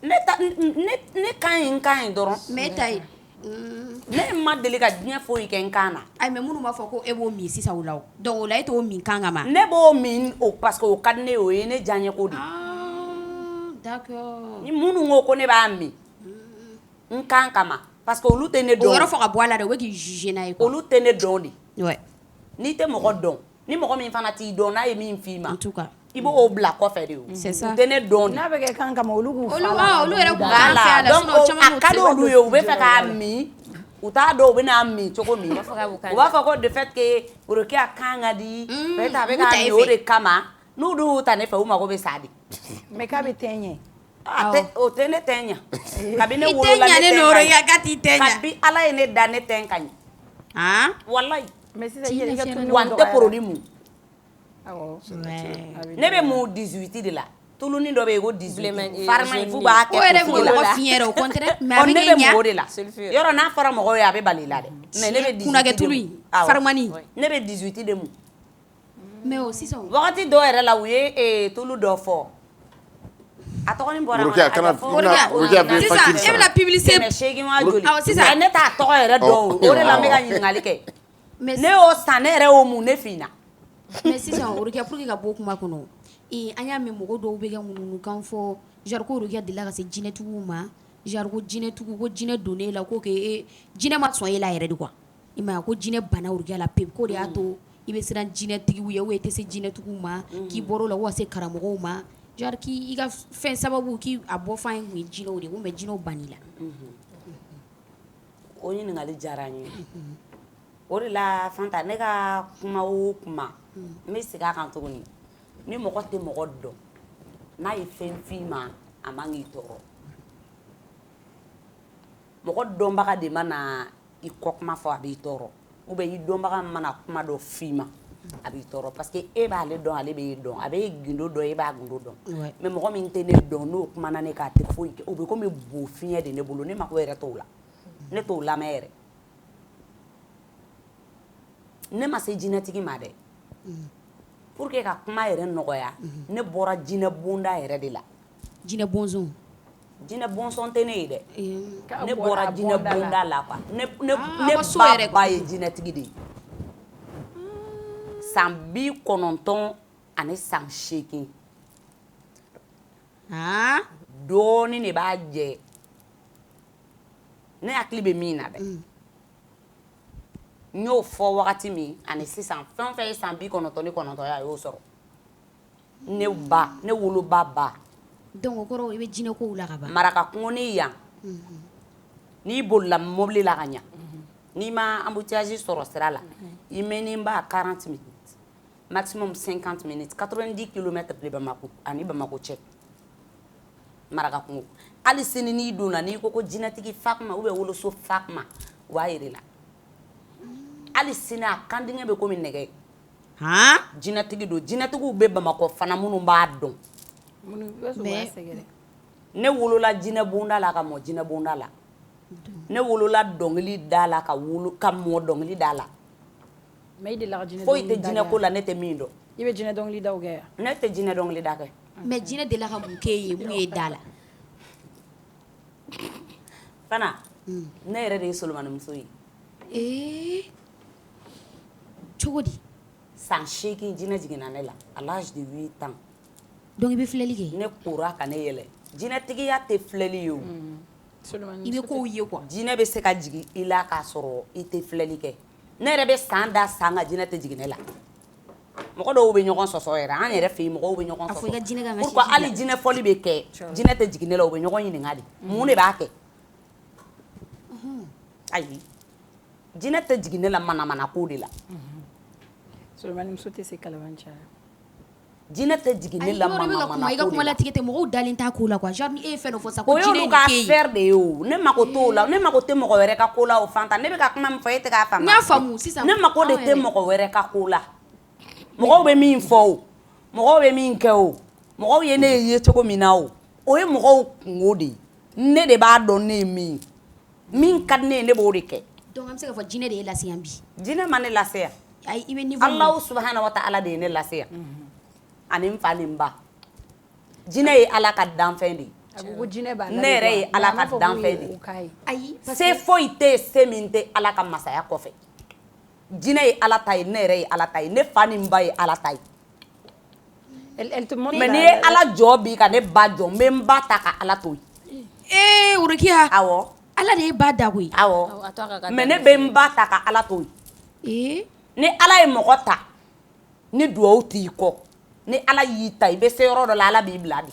J: ne kan ye n kan ye dɔrɔn.
B: mais e ta ye.
J: ne ma deli ka diɲɛ foyi kɛ n kan na.
B: ayi mais minnu b'a fɔ ko e b'o min sisan o la o donc o la e t'o min kan kama.
J: ne b'o min o parce que o ka di ne ye o ye ne diyaɲɛ ko de.
B: d'accord.
J: ni minnu ko ko ne b'a min n kan kama parce que olu tɛ ne dɔn.
B: o yɔrɔ fɔ ka bɔ a la dɛ o bɛ k'i juger n'a ye quoi.
J: olu tɛ ne dɔn de.
B: ouais.
J: n'i tɛ mɔgɔ dɔn ni mɔgɔ min fana t'i dɔn n'a ye min f'i ma.
B: en tout cas.
J: i b'o bila kɔfɛ de o.
B: c'est ça.
J: u tɛ ne dɔn de.
A: n'a bɛ kɛ kan kama olu k'u fa
B: la. olu yɛrɛ k'u
J: kan fɛ a la sinon caman a ka di olu ye u bɛ fɛ k'a min u t'a dɔn u bɛ n'a min cogo min. u b'a fɔ ko de fait que Rokia kan ka di. peut-être a bɛ k'a min o de kama n'u dun y'u ta ne fɛ u mago bɛ sa de.
A: mais k'a bɛ tɛ ɲɛ.
J: o tɛ ne tɛ ɲɛ kabi ne wolola ne tɛ ka ɲɛ kabi ala ye ne da ne tɛ ka ɲɛ walayi
A: mais sisan i ka tulu
J: wa n tɛ produit mun
A: awɔ
J: ne bɛ mun 18 de la tulunin dɔ bɛ yen ko 18 farima in f'u b'a kɛ
B: o yɛrɛ b'o mɔgɔ fiɲɛ yɛrɛ o contraire mais a bɛ
J: ne
B: kɛ
J: bɛ mun o de la yɔrɔ n'a fɔra mɔgɔw ye a bɛ bali la dɛ mais ne bɛ 18
B: kunnakɛ tulu in farimani
J: ne bɛ 18 de mun
B: mais o sisan
J: wagati dɔw yɛrɛ la u ye tulu dɔ fɔ a tɔgɔ bɔra
C: Rokia kana Rokia bɛ
B: sisan e bɛna publicité
J: sisan ne t'a tɔgɔ yɛrɛ dɔn o de la n bɛ ka ɲininkali kɛ ne y'o san ne yɛrɛ y'o mun ne fina
B: mais sisan Rokia pour que ka bɔ kuma kɔnɔ an y'a mɛn mɔgɔ dɔw bɛ ka ŋununukan fɔ genre ko Rokia delila ka se jinɛtigiw ma genre ko jinɛtigiw ko jinɛ donnen la ko ke jinɛ ma sɔn e la yɛrɛ de quoi i m'a ye ko jinɛ bana Rokia la pewu ko de y'a to i bɛ siran jinɛtigiw ye ou i tɛ se jinɛtigiw ma k'i bɔr'o la ou ka se karamɔgɔw ma genre k'i ka fɛn sababu k'i a bɔ fan kun ye jinɛw de ko mais jinɛw banni la.
J: o ɲininkali diyara n ye o de la Fanta ne ka kuma o kuma n bɛ segin a kan tuguni ni mɔgɔ tɛ mɔgɔ dɔn n'a ye fɛn f'i ma a man k'i tɔɔrɔ mɔgɔ dɔnbaga de mana i kɔ kuma fɔ a b'i tɔɔrɔ ou bien i dɔnbaga mana kuma dɔ f'i ma a b'i tɔɔrɔ parce que e b'ale dɔn ale b'e dɔn a b'e gindo dɔn e b'a gindo dɔn mais mɔgɔ min tɛ ne dɔn n'o kumana ne k'a tɛ foyi kɛ o bɛ komi bo fiɲɛ de ne bolo ne mako yɛrɛ t'o la ne t'o lamɛn yɛrɛ ne ma se jinɛtigi ma dɛ pour que ka kuma yɛrɛ nɔgɔya ne bɔra jinɛ bonda yɛrɛ de la
B: jinɛ bonzon
J: jinɛ bɔnsɔn tɛ ne ye dɛ ne bɔra jinɛ bonda la quoi ne ba ye jinɛtigi de ye san 90 ani san 8 dɔɔni de b'a jɛ ne hakili bɛ min na dɛ n y'o fɔ wagati min ani sisan fɛn fɛn ye san 99 ye a y'o sɔrɔ ne woloba ba
B: donc o kɔrɔ i bɛ jinɛ kow la ka ban
J: maraka kungoni yan n'i bolila mobili la ka ɲa n'i ma embouteillage sɔrɔ sira la i mɛnenba 40 minutes maximum 50 minutes 90 km de Bamako ani Bamako cɛ maraka kungo hali sini n'i donna n'i ko ko jinɛtigi Fakuma ou bien woloso Fakuma u b'a yir'i la ali sini a kandingɛ bɛ komi nɛgɛ jinɛtigi don jinɛtigiw bɛ Bamakɔ fana minnu b'a dɔn ne wolola jinɛ bonda la ka mɔ jinɛ bonda la ne wolola dɔnkili da la ka mɔ dɔnkili da la
A: mais i de la jinɛ
J: foyi tɛ jinɛ ko la ne tɛ min dɔn
A: i bɛ jinɛ dɔnkili da kɛ
J: ne tɛ jinɛ dɔnkili da kɛ
B: mais jinɛ de la ka mun k'e ye mun ye da la
J: fana ne yɛrɛ de ye Solomani muso ye
B: cogo di
J: san 8 jinɛ jiginna ne la à l'âge de 8 ans
B: donc i bɛ filɛli kɛ
J: ne kora ka ne yɛlɛ jinɛtigiya tɛ filɛli ye o
B: i bɛ kow ye quoi
J: jinɛ bɛ se ka jigin i la k'a sɔrɔ i tɛ filɛli kɛ ne yɛrɛ bɛ san da san ka jinɛ tɛ jigin ne la mɔgɔ dɔw bɛ ɲɔgɔn sɔsɔ yɛrɛ an yɛrɛ fɛ yen mɔgɔw bɛ ɲɔgɔn sɔsɔ pourquoi hali jinɛ fɔli bɛ kɛ jinɛ tɛ jigin ne la u bɛ ɲɔgɔn ɲininka de mun de b'a kɛ ayi jinɛ tɛ jigin ne la manamana ko de la
A: Solomani muso tɛ se kalabanciya
J: jinɛ tɛ jigin ne la manamana ko de la
B: i ka kuma latigɛ tɛ mɔgɔw dalen t'a ko la quoi genre ni e ye fɛn dɔ fɔ sa ko
J: o
B: jinɛ
J: y'olu
B: ye
J: ka
B: nin k'e ye
J: affaire de ye o ne mako t'o la ne mako tɛ mɔgɔ wɛrɛ ka ko la o Fanta ne bɛ ka kuma min fɔ e tɛ k'a faamu
B: n y'a faamu sisan
J: ne mako de tɛ mɔgɔ wɛrɛ ka ko la mɔgɔw bɛ min fɔ o mɔgɔw bɛ min kɛ o mɔgɔw ye ne ye cogo min na o ye mɔgɔw kungo de ye ne de b'a dɔn ne ye min ka di ne ye ne b'o de kɛ
B: donc an bɛ se ka fɔ jinɛ de ye lase yan bi
J: jinɛ ma ne lase yan
B: ayi i bɛ niveau
J: Alahu subahana wa taala de ye ne lase yan ani n fa ni n ba jinɛ ye Ala ka danfɛn de ye ne yɛrɛ ye Ala ka danfɛn de ye
B: ayi
J: se foyi tɛ se min tɛ Ala ka masaya kɔfɛ jinɛ ye Ala ta ye ne yɛrɛ ye Ala ta ye ne fa ni n ba ye Ala ta ye mais n'i ye Ala jɔ bi ka ne ba jɔ n bɛ n ba ta ka Ala to ye
B: Orokiya
J: awɔ
B: Ala de ye ba da koyi
J: awɔ mais ne bɛ n ba ta ka Ala to ye ni Ala ye mɔgɔ ta ni duwawu t'i kɔ ni Ala y'i ta i bɛ se yɔrɔ dɔ la Ala b'i bila de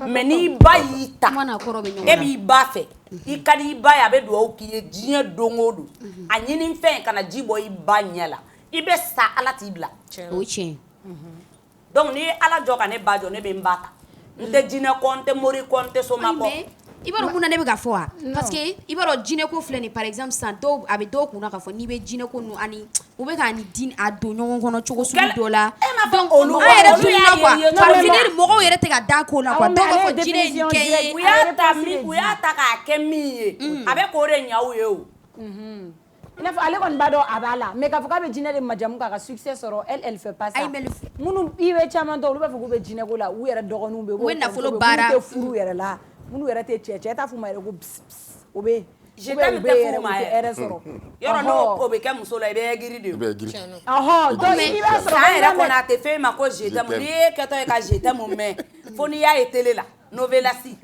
J: mais n'i ba y'i ta e b'i ba fɛ i ka di i ba ye a bɛ duwawu k'i ye diɲɛ don o don a ɲini fɛn kana ji bɔ i ba ɲɛ la i bɛ sa Ala t'i bila
B: o ye tiɲɛ
J: donc n'i ye Ala jɔ ka ne ba jɔ ne bɛ n ba ta n tɛ jinɛ kɔ n tɛ mori kɔ n tɛ soma kɔ
B: i b'a dɔn mun na ne bɛ ka fɔ wa parce que i b'a dɔn jinɛ ko filɛ nin par exemple sisan dɔw a bɛ dɔw kunna k'a fɔ n'i bɛ jinɛ ko ninnu ani u bɛ k'a ni din a don ɲɔgɔn kɔnɔ cogo sugu dɔ la donc an yɛrɛ tununa quoi par finir mɔgɔw yɛrɛ tɛ ka da ko la quoi dɔw b'a fɔ jinɛ ye nin kɛ ye
J: u y'a ta k'a kɛ min ye a bɛ k'o de ɲa u ye o
A: i n'a fɔ ale kɔni b'a dɔn a b'a la mais k'a fɔ k'a bɛ jinɛ de majamu k'a ka succès sɔrɔ elle fait pas ça minnu i bɛ caman dɔn olu b'a fɔ k'u bɛ jinɛ ko la u yɛrɛ dɔgɔninw bɛ
B: u bɛ nafolo baara
A: minnu tɛ furu yɛrɛ la minnu yɛrɛ tɛ cɛ t'a f'u ma yɛrɛ ko o bɛ yen
J: je t'aime tɛ f'u ma yɛrɛ yɔrɔ n'o bɛ kɛ muso la i bɛ giri de o
A: donc i b'a sɔrɔ
J: an yɛrɛ kɔni a tɛ f'e ma ko je t'aime n'i ye kɛtɔ ye ka je t'aime mɛn fo n'i y'a ye télé la novelasi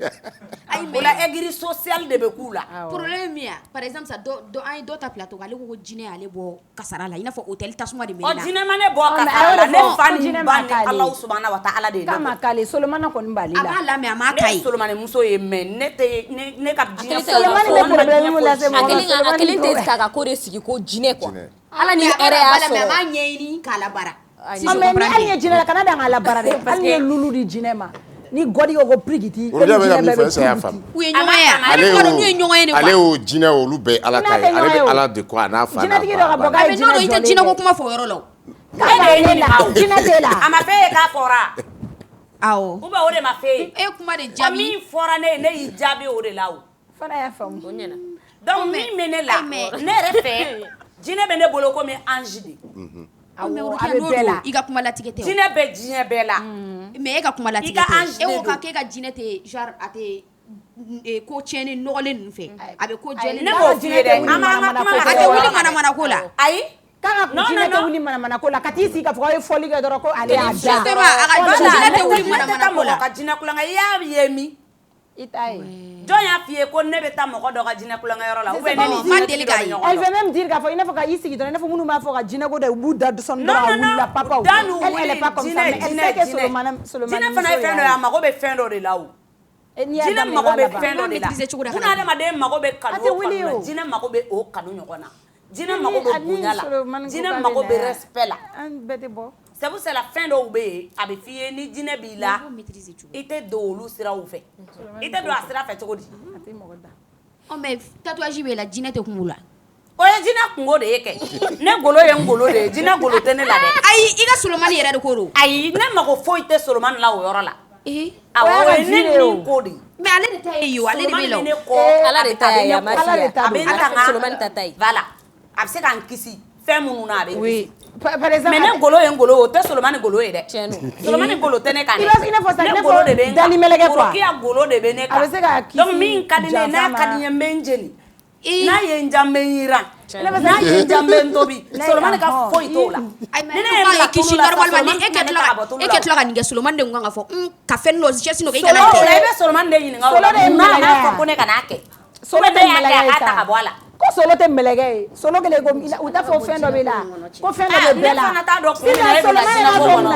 J: o la aigri social de bɛ k'u la
B: problème min par exemple sa an ye dɔ ta plateau ale ko jinɛ y'ale bɔ kasara la i n'a fɔ hôtel tasuma de mɛnna
J: jinɛ ma ne bɔ kasara la ne fa ni ba ni Alahu subahana wa taala de ye ne bɔ
A: k'a ma k'ale Solomana kɔni b'ale la
B: a b'a lamɛn a m'a ka ye
J: ne ye Solomani muso ye mais ne tɛ ne ka jinɛ
A: Solomani bɛ problème lase
E: a kelen tɛ k'a ka ko de sigi ko jinɛ quoi ala ni hɛrɛ y'a sɔrɔ
B: a b'a ɲɛɲini k'a labara
A: mais ni hali ye jinɛ la kana dan k'a labara dɛ hali ni ye lulu di jinɛ ma ni gɔdi ko prigiti
C: o de bɛ ka min fɔ saya faamu
B: u ye ɲɔgɔn ye ale kɔni n'u ye ɲɔgɔn ye de
C: ale y'o jinɛ olu bɛɛ Ala ta ye ale bɛ Ala de kɔ a n'a fa n'a ba
A: jinɛtigi dɔ ka bɔ k'a ye jinɛ
B: i tɛ jinɛ ko kuma fɔ o yɔrɔ la o
A: jinɛ t'e la
J: a ma f'e ye k'a fɔra
B: awɔ
J: ou bien o de ma f'e ye
B: e kuma de jaabi
J: min fɔra ne ye ne y'i jaabi o de la o
A: fana y'a faamu
J: donc min bɛ ne la ne yɛrɛ fɛ jinɛ bɛ ne bolo komi ange de
B: i ka kuma latigɛ tɛ
J: jinɛ bɛ diɲɛ bɛɛ la
B: mais e ka kuma latigɛ tɛ e ko k'e ka jinɛ tɛ genre a tɛ ko tiɲɛni nɔgɔlen ninnu fɛ a bɛ ko jɛlen
J: ne b'o f'i ye dɛ an b'an ka kuma
B: a tɛ wuli manamana ko la
J: ayi
A: k'a ka jinɛ tɛ wuli manamana ko la ka t'i sigi k'a fɔ aw ye fɔli kɛ dɔrɔn ko ale y'a da
B: jinɛ tɛ wuli manamana ko la
J: ka jinɛ kulonkɛ i y'a ye min
A: i t'a ye
J: jɔn y'a f'i ye ko ne bɛ taa mɔgɔ dɔ ka jinɛ kulonkɛyɔrɔ la ou bien ne ni
B: ma deli k'a ye
A: elle veut même dire k'a fɔ i n'a fɔ ka i sigi dɔrɔn i n'a fɔ minnu b'a fɔ ka jinɛ ko dɛ u b'u da sɔnni dɔrɔn a wulila papaw elle est pas comme ça mais elle sait que Solomani
J: jinɛ fana ye fɛn dɔ ye a mago bɛ fɛn dɔ de la o jinɛ mago bɛ fɛn dɔ de la buna adamaden mago bɛ kanu o kanu la jinɛ mago bɛ o kanu ɲɔgɔn na jinɛ mago bɛ bonya la jinɛ mago bɛ respect la c'est pour cela fɛn dɔw bɛ yen a bɛ f'i ye ni jinɛ b'i la i tɛ don olu siraw fɛ i tɛ don a sira fɛ cogo di
B: mais tatouage b'e la jinɛ tɛ kun b'u la
J: o ye jinɛ kungo de ye kɛ ne golo ye n golo de ye jinɛ golo tɛ ne la dɛ
B: ayi i ka Solomani yɛrɛ de ko don
J: ayi ne mago foyi tɛ Solomani la o yɔrɔ la
B: awɔ
J: o ye ne ni ko de
B: mais ale de ta ye yo ale de bɛ la
E: ala de ta ye a ma
J: a
E: fiya
J: bɛ ne tanga
E: Solomani ta ta ye
J: voilà a bɛ se k'an kisi fɛn minnu na a bɛ
A: Oui. Par exemple,
J: mais ne golo ye n golo o tɛ Solomani golo ye dɛ Solomani golo tɛ ne kan dɛ
A: il n'a pas
J: ne golo de bɛ n kan
A: dalimɛlɛkɛ quoi.
J: Korokiya golo de bɛ ne kan
A: A bɛ se ka kisi
J: donc min ka di ne ye n'a ka di n ye n bɛ n jeni n'a ye n ja n bɛ n yiran n'a ye n ja n bɛ n tobi Solomani ka foyi t'o la
B: ni ne ye n kisi normalement ni e ka tila ka nin kɛ Solomani de kan ka fɔ ka fɛn dɔ geste dɔ kɛ i kana
J: Solo la i bɛ Solomani de ɲininka o la n'a n'a fɔ ko ne kana kɛ
A: Solo tɛ
J: y'a kɛ
A: mɛlɛkɛ
J: a
A: ye
J: k'a ta
A: sa.
J: ka bɔ a la
A: Ko Solo tɛ mɛlɛkɛ ye. Solo kɛlen ko u t'a fɔ fɛn dɔ bɛ la. Ko fɛn dɔ bɛ bɛɛ la.
J: ne fana t'a dɔn kun min na e bɛ na
A: Solomani
J: jinɛ
A: y'a
J: ko
A: fɔ
J: kɔnɔ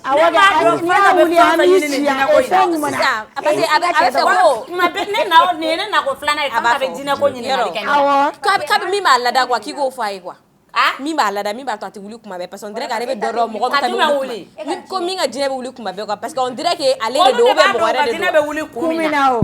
A: awɔ kɛ n'i y'a wuli an b'i si yan o ye fɛn ɲuman na.
E: parce que a bɛ fɛ ko
J: tuma bɛɛ ne na nin ye ne nako filanan ye k'a bɛ jinɛ ko ɲininkali kɛ
A: Awɔ.
E: kabi min b'a lada quoi k'i k'o fɔ a ye quoi min b'a lada min b'a to a tɛ wuli kuma bɛɛ parce que on dirait que ale bɛ dɔ dɔn mɔgɔ min ka wuli ko min ka jinɛ bɛ wuli kuma bɛɛ quoi parce que on dirait que ale de don ou bien mɔgɔ wɛrɛ de
J: jinɛ
E: don
J: bɛ wuli kun
A: Kun
J: min
A: min
J: na
A: na o.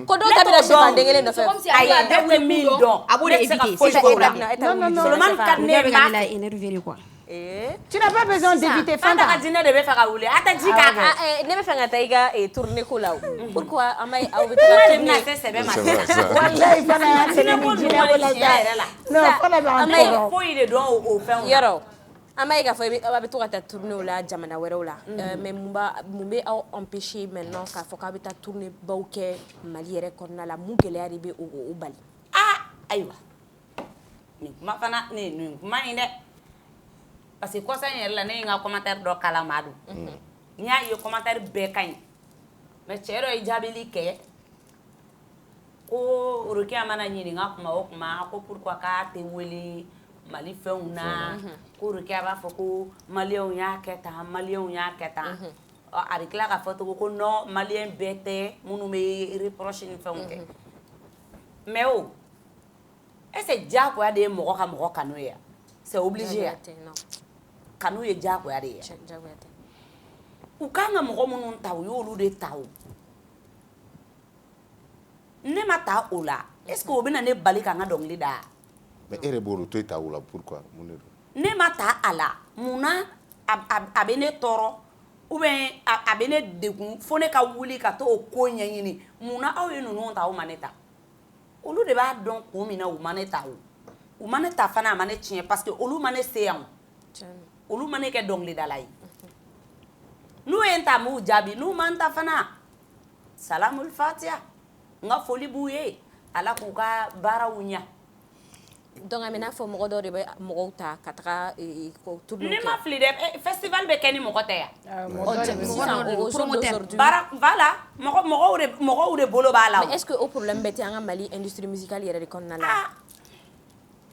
E: ko dɔw ta bɛ na sɛfan den kelen nɔfɛ
J: ayi ne tɛ min dɔn
B: a b'o de
J: ne tɛ se ka
B: éviter
J: foyi
B: c'est
J: fɔ o la
A: non.
J: Solomani ka di ne
B: ne
J: ye
B: bɛ ka
J: maa
B: ne la énerver quoi
A: Tu n'as pas besoin d'éviter
J: an
A: Fanta.
J: ta ka jinɛ de bɛ fɛ ka wuli a tɛ ji k'a kan
E: ne bɛ fɛ ka taa i ka tournée ko la o pourquoi an b'a ye aw bɛ
J: ne
E: taga
J: bɛna se sɛbɛ ma
A: Wallahi Fanta y'a
J: jinɛ ko
A: sɛgɛn
J: ninnu
A: jinɛ ko la
J: tiɲɛ yɛrɛ la
A: Non, Fanta b'an
J: an bɛ
A: tɔɔrɔ.
J: foyi de dɔn o fɛnw na
E: yɔrɔ an b'a ye k'a fɔ a bɛ to ka taa tournée la jamana wɛrɛw la mais mun bɛ aw empêcher maintenant k'a fɔ k'a bɛ taa tournée baw kɛ Mali yɛrɛ kɔnɔna la mun gɛlɛya de bɛ o bali
J: ayiwa nin kuma fana nin kuma in dɛ parce que kɔsa in yɛrɛ la ne ye n ka commentaire dɔ kala maa don n y'a ye commentaire bɛɛ ka ɲi mais cɛ dɔ ye jaabili kɛ ko Rokiya mana ɲininka kuma o kuma ko pourquoi k'a tɛ wele Mali fɛnw na ko Rokiya b'a fɔ ko maliyɛnw y'a kɛ tan maliyɛnw y'a kɛ tan a bɛ tila k'a fɔ tugun ko non maliyɛn bɛɛ tɛ minnu bɛ reproche ni fɛnw kɛ mais o est-ce que diyagoya de ye mɔgɔ ka mɔgɔ kanu ye c'est obligé ya kanu ye diyagoya de ye u kan ka mɔgɔ minnu ta u y'olu de ta o ne ma ta o la est-ce que o bɛna ne bali ka n ka dɔnkili da
C: mais e yɛrɛ b'o to e ta o la pourquoi mun de don
J: ne ma ta a la munna a bɛ ne tɔɔrɔ ou bien a bɛ ne degun fo ne ka wuli ka t'o ko ɲɛɲini munna aw ye ninnu ta aw ma ne ta olu de b'a dɔn kun min na u ma ne ta o u ma ne ta fana a ma ne tiɲɛ parce que olu ma ne se yan olu ma ne kɛ dɔnkilidala ye n'u ye n ta m'u jaabi n'u ma n ta fana salamul fatiha n ka foli b'u ye ala k'u ka baaraw ɲa
E: donc a bɛ n'a fɔ mɔgɔ dɔw de bɛ mɔgɔw ta ka taga tournée
J: ne ma fili dɛ festival bɛ kɛ ni mɔgɔ tɛ yan
E: promoteur
J: baara voilà mɔgɔw de bolo b'a la
E: mais est-ce que o problème bɛ tɛ an ka Mali industrie musicale yɛrɛ de kɔnɔna la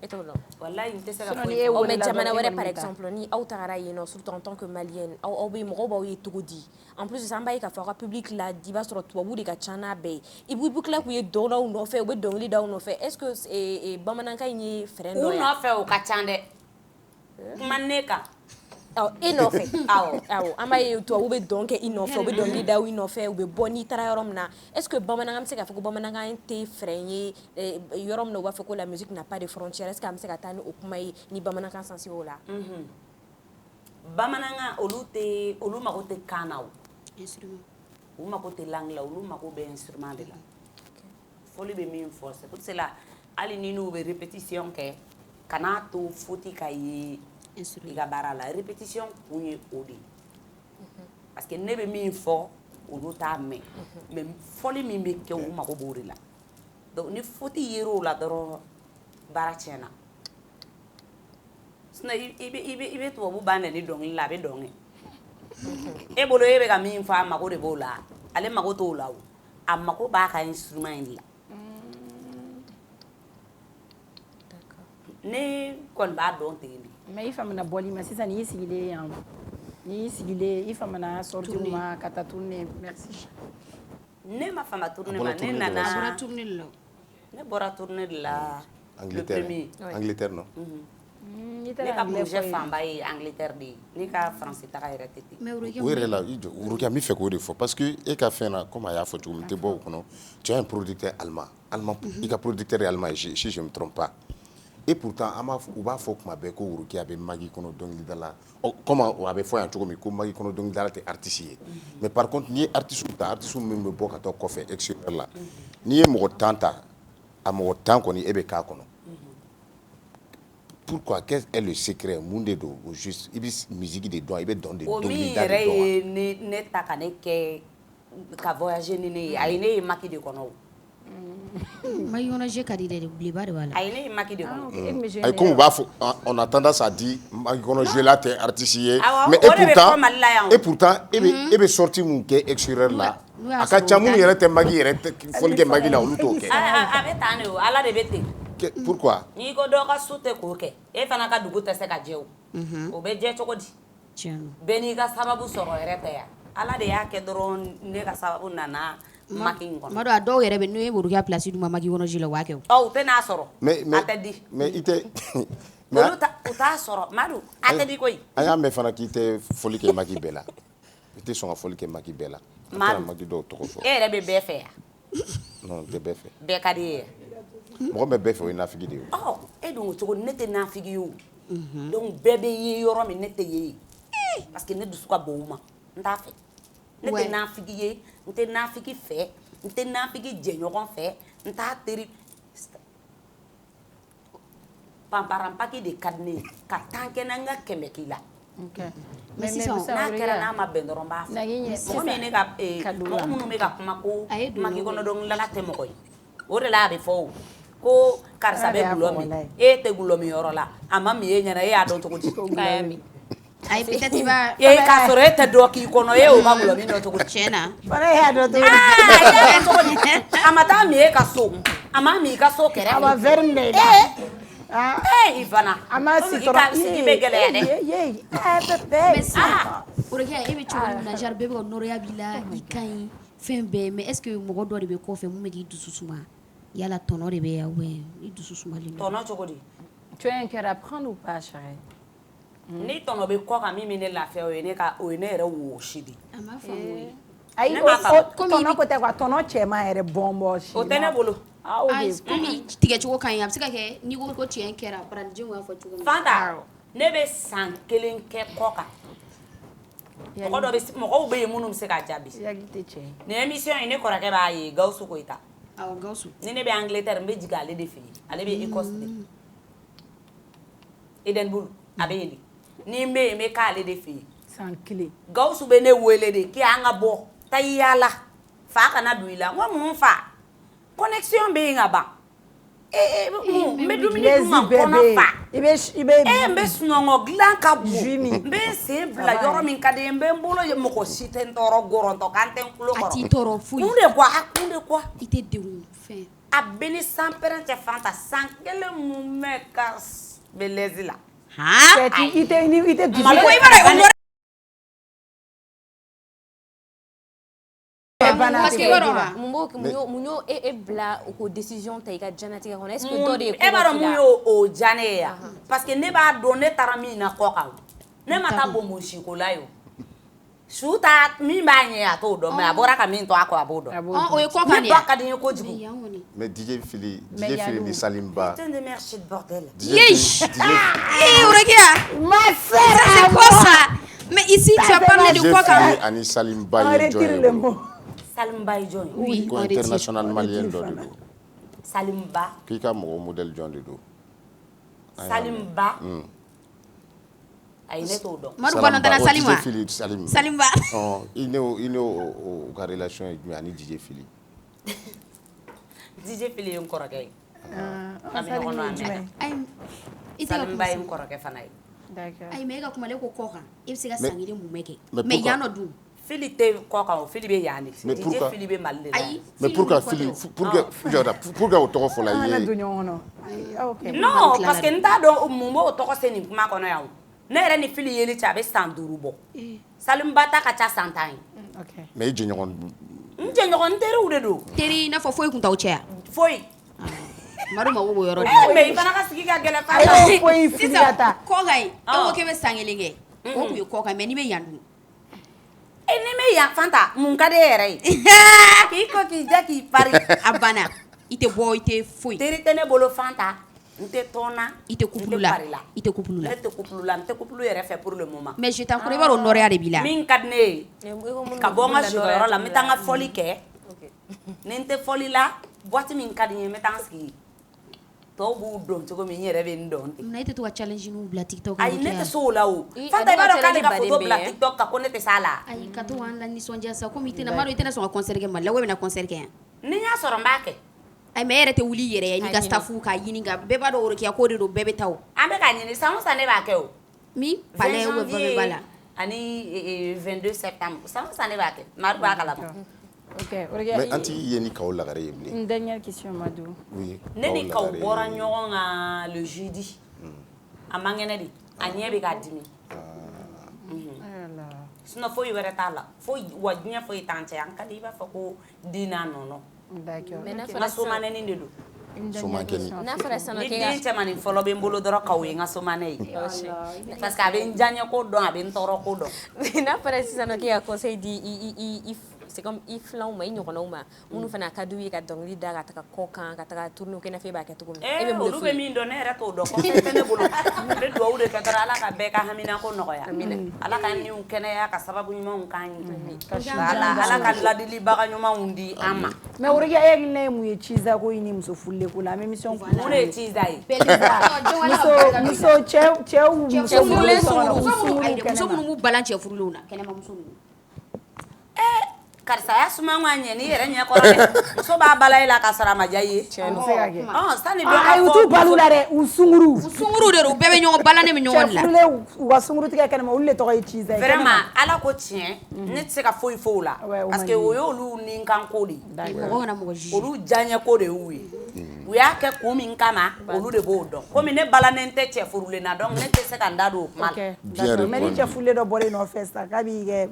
E: e t'o dɔn
J: wallahi n tɛ se ka
A: foyi
E: fɔ mais jamana wɛrɛ par exemple ni aw tagara yen nɔ surtout en tant que malienne aw bɛ mɔgɔw b'aw ye cogo di en plus an b'a ye k'a fɔ aw ka public la i b'a sɔrɔ tubabu de ka ca n'a bɛɛ ye i bɛ tila k'u ye dɔnnaw nɔfɛ u bɛ dɔnkili d'aw nɔfɛ est-ce que bamanankan in ye frein dɔ ye
J: u nɔfɛ o ka ca dɛ kuma ne kan
E: e nɔfɛ awɔ an b'a ye tubabu bɛ dɔn kɛ i nɔfɛ u bɛ dɔnkili da i nɔfɛ u bɛ bɔ n'i taara yɔrɔ min na est-ce que bamanankan bɛ se k'a fɔ ko bamanankan tɛ frein ye yɔrɔ min na u b'a fɔ ko la musique n'a pas de frontière est-ce que an bɛ se ka taa ni o kuma ye ni bamanankan sansi o la
J: bamanankan olu mago tɛ kan na o u mago tɛ langue la olu mago bɛ instrument de la foli bɛ min fɔ c'est pour cela hali ni n'u bɛ répétition kɛ kana to foti ka ye i ka baara la répétition kun ye o de parce que ne bɛ min fɔ olu t'a mɛn mais fɔli min bɛ kɛ u mago b'o de la donc ni foti yer'o la dɔrɔn baara tiɲɛna sinon i bɛ tubabu ba nɛni dɔnkili la a bɛ dɔn e bolo e bɛ ka min fɔ a mago de b'o la ale mago t'o la o a mago b'a ka instrument in de la ne kɔni b'a dɔn ten de
A: mais i famana bɔli ma sisan n'i sigilen yan n'i sigilen i famana sortie ma ka taa tournée merci
J: ne ma fama tournée ma ne nana ne bɔra tournée de la
C: Angleterre non
J: ne ka projet fanba ye Angleterre de ye ne ka France taga yɛrɛ tɛ ten
C: o yɛrɛ la Rokiya n bɛ fɛ k'o de fɔ parce que e ka fɛn na comme a y'a fɔ cogo min n tɛ bɔ o kɔnɔ tu as un producteur allemand i ka producteur ye allemand si je me trompe pas Et pourtant u b'a fɔ kuma bɛɛ ko Worokiya a bɛ magi kɔnɔ dɔnkilidala comment a bɛ fɔ yan cogo min ko magi kɔnɔ dɔnkilidala tɛ artiste ye mais par contre n'i ye artiste ta artiste min bɛ bɔ ka taa kɔfɛ extérieur la n'i ye mɔgɔ 10 ta a mɔgɔ 10 kɔni e bɛ k'a kɔnɔ pourquoi quel est le secret mun de don au juste i bɛ musique de dɔn i bɛ dɔn de
J: o min
C: dɔnkilida de
J: yɛrɛ
C: dɔn
J: ye ne ta ka ne kɛ ka voyager ni ne ye a ye ne ye maki de kɔnɔ o
B: magi kɔnɔ jeu ka di dɛ bilenba de b'a la
J: a ye ne ye maki de kɔnɔ
C: ayi comme u b'a fɔ on a tendance à dire magi kɔnɔ jeu la tɛ artiste ye
J: Awɔ,
C: mais
J: o de bɛ fɔ Mali la yan o.
C: et pourtant e bɛ sortie mun kɛ extérieur la a ka ca minnu yɛrɛ tɛ magi yɛrɛ tɛ fɔli kɛ magi la olu t'o kɛ
J: a bɛ tan de o ala de bɛ ten
C: pourquoi
J: n'i ko dɔ ka su tɛ k'o kɛ e fana ka dugu tɛ se ka jɛ o o bɛ jɛ cogo di bɛɛ n'i ka sababu sɔrɔ yɛrɛ tɛ yan ala de y'a kɛ dɔrɔn ne ka sababu nana maki in kɔnɔ
B: Madu a dɔw yɛrɛ bɛ n'u ye Worokiya place d'u ma magi kɔnɔ jeu la u b'a kɛ o
J: ɔ u tɛ n'a sɔrɔ
C: mais
J: a tɛ di
C: mais i tɛ
J: olu u t'a sɔrɔ Madu a tɛ di koyi
C: an y'a mɛn fana k'i tɛ fɔli kɛ magi bɛɛ la i tɛ sɔn ka fɔli kɛ magi bɛɛ la i tɛ magi dɔw tɔgɔ fɔ
J: e yɛrɛ bɛ bɛɛ fɛ yan
C: non n tɛ bɛɛ fɛ
J: bɛɛ ka di e ye
C: mɔgɔ bɛ bɛɛ fɛ o ye nafigi de ye
J: ɔ e dun o cogo ne tɛ nafigi ye o donc bɛɛ bɛ ye yɔrɔ min ne tɛ ye yen parce que ne dusu ka bon o ma n t'a fɛ ne tɛ nafigi ye n tɛ nafigi fɛ n tɛ nafigi jɛɲɔgɔn fɛ n t'a teri panparanpaki de ka di ne ye ka tan kɛ na n ka kɛmɛ k'i la
B: mais sisan
J: n'a kɛra n'a ma bɛn dɔrɔn n b'a fɔ mɔgɔ min ne ka mɔgɔ minnu bɛ ka kuma ko maki kɔnɔ dɔnkilidala tɛ mɔgɔ ye o de la a bɛ fɔ o ko karisa bɛ gulɔ min e tɛ gulɔ min yɔrɔ la a ma min e ɲɛna e y'a dɔn cogo di k'a min
B: ayi peut-être i b'a
J: k'a sɔrɔ e tɛ dɔ k'i kɔnɔ e y'o ma gulɔ min dɔn cogo di
B: tiɲɛ na
A: fana e y'a dɔn cogo di
J: a ma taa min e ka so a ma min i ka so kɛrɛfɛ
A: a ma verre minɛ
J: i fana
A: a ma si dɔrɔn
J: sigi bɛ gɛlɛya dɛ
B: mais sisan Worokiya e bɛ cogo min na genre bɛɛ bɛ ka nɔrɔya b'i la i ka ɲi fɛn bɛɛ mais est ce que mɔgɔ dɔ de bɛ kɔfɛ mun bɛ k'i dusu suma yala tɔnɔ de bɛ yan ou i dusu sumalen don
J: tɔnɔ cogo di
A: tu es un cœur à prendre ou pas chérie
J: ni tɔnɔ bɛ kɔ kan min bɛ ne lafiya o ye ne yɛrɛ wɔsi de
B: a ma faamu
A: ayi tɔnɔ ko tɛ quoi tɔnɔ cɛman yɛrɛ bɔnbɔn si
J: o tɛ ne bolo
B: komi tigɛcogo ka ɲi a bɛ se ka kɛ n'i ko ko tiɲɛ kɛra parantiw b'a fɔ cogo min
J: Fanta ne bɛ san 1 kɛ kɔ kan mɔgɔw bɛ yen minnu bɛ se k'a jaabi nin émission in ne kɔrɔkɛ b'a ye Gawusu Koyita
B: awɔ Gawusu
J: ni ne bɛ Angleterre n bɛ jigin ale de fɛ yen ale bɛ Écosse de Edinburgh a bɛ yen de ni n bɛ yen n bɛ k'ale de fɛ yen
A: san 1
J: Gawusu bɛ ne wele de k'i an ka bɔ taa i yaala fa kana don i la n ko mun fa connexion bɛ yen ka ban n bɛ dumuni d'u ma n kɔnɔ fa n bɛ sunɔgɔ dilan ka bon n bɛ n sen bila yɔrɔ min ka di n bɛ n bolo ye mɔgɔ si tɛ n tɔɔrɔ gɔrɔntɔ k'an tɛ n tulo kɔrɔ
B: a t'i tɔɔrɔ foyi
J: kun de quoi kun de quoi
B: i tɛ degun fɛn
J: a bɛ ni san pɛrɛn cɛ Fanta san 1 mun mɛ ka bɛ lɛzi la
A: i tɛ dusu
J: malo i b'a dɔn
E: parce que mun y'o e bila ko décision ta i ka diɲɛlatigɛ kɔnɔ est-ce que dɔ de ye
J: e b'a dɔn mun y'o diya ne ye yan parce que ne b'a dɔn ne taara min na kɔ kan ne ma taa bonbon siko la ye o su ta min b'a ɲɛ a t'o dɔn mais a bɔra ka min to a kɔ a b'o dɔn
B: o ye kɔ kan de
J: ne ba ka di n ye kojugu
C: mais DJ Fili ni Salimba
J: putain de merde shit bordel
B: Worokiya
A: ma sœur
B: c'est quoi ça mais ici tu as parlé de quoi
C: Fili ani Salimba ye jɔn ye
J: Salimba ye jɔn ye
B: oui
C: ko international malien dɔ de don
J: Salimba
C: k'i ka mɔgɔ modèle jɔn de don
J: Salimba ayi ne t'o dɔn
B: Madu Banantana Salima
C: Salimba i n'o ka relation ye jumɛn ani DJ Fili
J: DJ Fili ye n kɔrɔkɛ ye Salimba ye n kɔrɔkɛ fana ye
B: ayi mais e ka kumalen ko kɔ kan e bɛ se ka san 1 mun bɛ kɛ mais yan nɔ dun
J: Fili tɛ kɔ kan o Fili bɛ yan de DJ Fili bɛ Mali de la
C: mais pourquoi Fili pourquoi o tɔgɔ fɔla i ye
J: non parce que n t'a dɔn mun b'o tɔgɔ se nin kuma kɔnɔ yan ne yɛrɛ ni Fili yeli cɛ a bɛ san 5 bɔ Salimba ta ka ca san 10 ye
C: mais i jɛɲɔgɔn
J: n jɛɲɔgɔn n teriw de don
B: teri i n'a fɔ foyi kun t'aw cɛ yan
J: foyi
B: Madu mago b'o yɔrɔ de la
J: mais i fana ka sigi ka gɛlɛn fa
B: sisan kɔ kan yen e ko k'e bɛ san 1 kɛ o tun ye kɔ kan mais n'i bɛ yan dun
J: ni bɛ yan Fanta mun ka di e yɛrɛ ye k'i ko k'i jɛ k'i pari
B: a banna i tɛ bɔ i tɛ foyi
J: teri tɛ ne bolo Fanta n tɛ tɔn na
B: i tɛ couple la i tɛ couple la
J: ne tɛ couple la n tɛ couple yɛrɛ fɛ pour le moment
B: mais je t'encourage i b'a dɔn nɔrɔya de b'i la
J: min ka di ne ye ka bɔ n ka sigiyɔrɔ la n bɛ taa n ka fɔli kɛ ni n tɛ fɔli la boîte min ka di n ye n bɛ taa n sigi tɔw b'u dɔn cogo min n yɛrɛ bɛ n dɔn ten
B: munna i tɛ to ka challenge ninnu bila TikTok
J: ayi ne tɛ se o la o Fanta i b'a dɔn k'ale ka photo bila TikTok kan ko ne tɛ se a la
B: ayi ka to an la nisɔndiya sa komi i tɛna m'a dɔn i tɛna sɔn ka concert kɛ Mali la ou bien i bɛna concert kɛ yan
J: ni n y'a sɔrɔ n b'a kɛ
B: ayi mais e yɛrɛ tɛ wuli i yɛrɛ ye n'i ka staffu k'a ɲini ka bɛɛ b'a dɔn Orokiya ko de don bɛɛ bɛ taa o
J: an bɛ k'a ɲini san o san ne b'a kɛ o
B: min palais ou bien b'a la
J: ani 22 septembre san o san ne b'a kɛ Madu b'a kalama
A: ok
C: mais an t'i ye ni kaw lagare ye bilen
A: une dernière question Madou
C: oui
J: ne ni kaw bɔra ɲɔgɔn kan le jeudi a man kɛnɛ de a ɲɛ bɛ k'a dimi sinon foyi wɛrɛ t'a la foyi wa diɲɛ foyi t'an cɛ an ka di i b'a fɔ ko den n'a nɔnɔ n ka somanɛni de don
E: n'a fɔra sisan
J: ni den cɛmanin fɔlɔ bɛ n bolo dɔrɔn kaw ye n ka somanɛ ye parce que a bɛ n diyaɲɛ ko dɔn a bɛ n tɔɔrɔ ko dɔn
E: n'a fɔra sisan k'e ka conseil di c'est comme i filanw ma i ɲɔgɔnnaw ma minnu fana ka d'u ye ka dɔnkili da ka taga kɔ kan ka taga tourner kɛ i n'a fɔ e b'a kɛ cogo min e bɛ mun de f'u ye
J: olu bɛ min dɔn ne yɛrɛ t'o dɔn conseil tɛ ne bolo n bɛ dugawu de kɛ dɔrɔn ala ka bɛɛ ka haminako nɔgɔya ala ka niw kɛnɛya ka sababu ɲumanw k'an ye ala ka ladilibaga ɲumanw di an ma
A: mais Orokiya e hakilina ye mun ye Ciza ko i ni muso furulen ko la an bɛ émission kun
J: mun de ye Ciza ye
A: muso furulen
B: muso minnu b'u balan cɛ furulenw na kɛnɛma muso ninnu
J: karisa y'a suma ŋa ɲɛ ni yɛrɛ ɲɛ kɔrɔ dɛ muso b'a bala i la ka sɔrɔ a ma diya i ye sani dɔ ka
A: fɔ u t'u balu la dɛ u sunguru
B: de don u bɛɛ bɛ ɲɔgɔn bala ne bɛ ɲɔgɔn la
A: cɛ furulen u ka sunguru tigɛ kɛnɛma olu de tɔgɔ ye Ciza ye
J: vraiment ala ko tiɲɛ ne tɛ se ka foyi fɔ o la parce que o y'olu ni kan ko de
B: mɔgɔ kana mɔgɔ juge
J: olu diyaɲɛ ko de y'u ye u y'a kɛ kun min kama olu de b'o dɔn komi ne balanen tɛ cɛ furulen na donc ne tɛ se ka n da don o kuma la
A: mais ni cɛ furulen dɔ bɔra i nɔfɛ sisan k'a b'i kɛ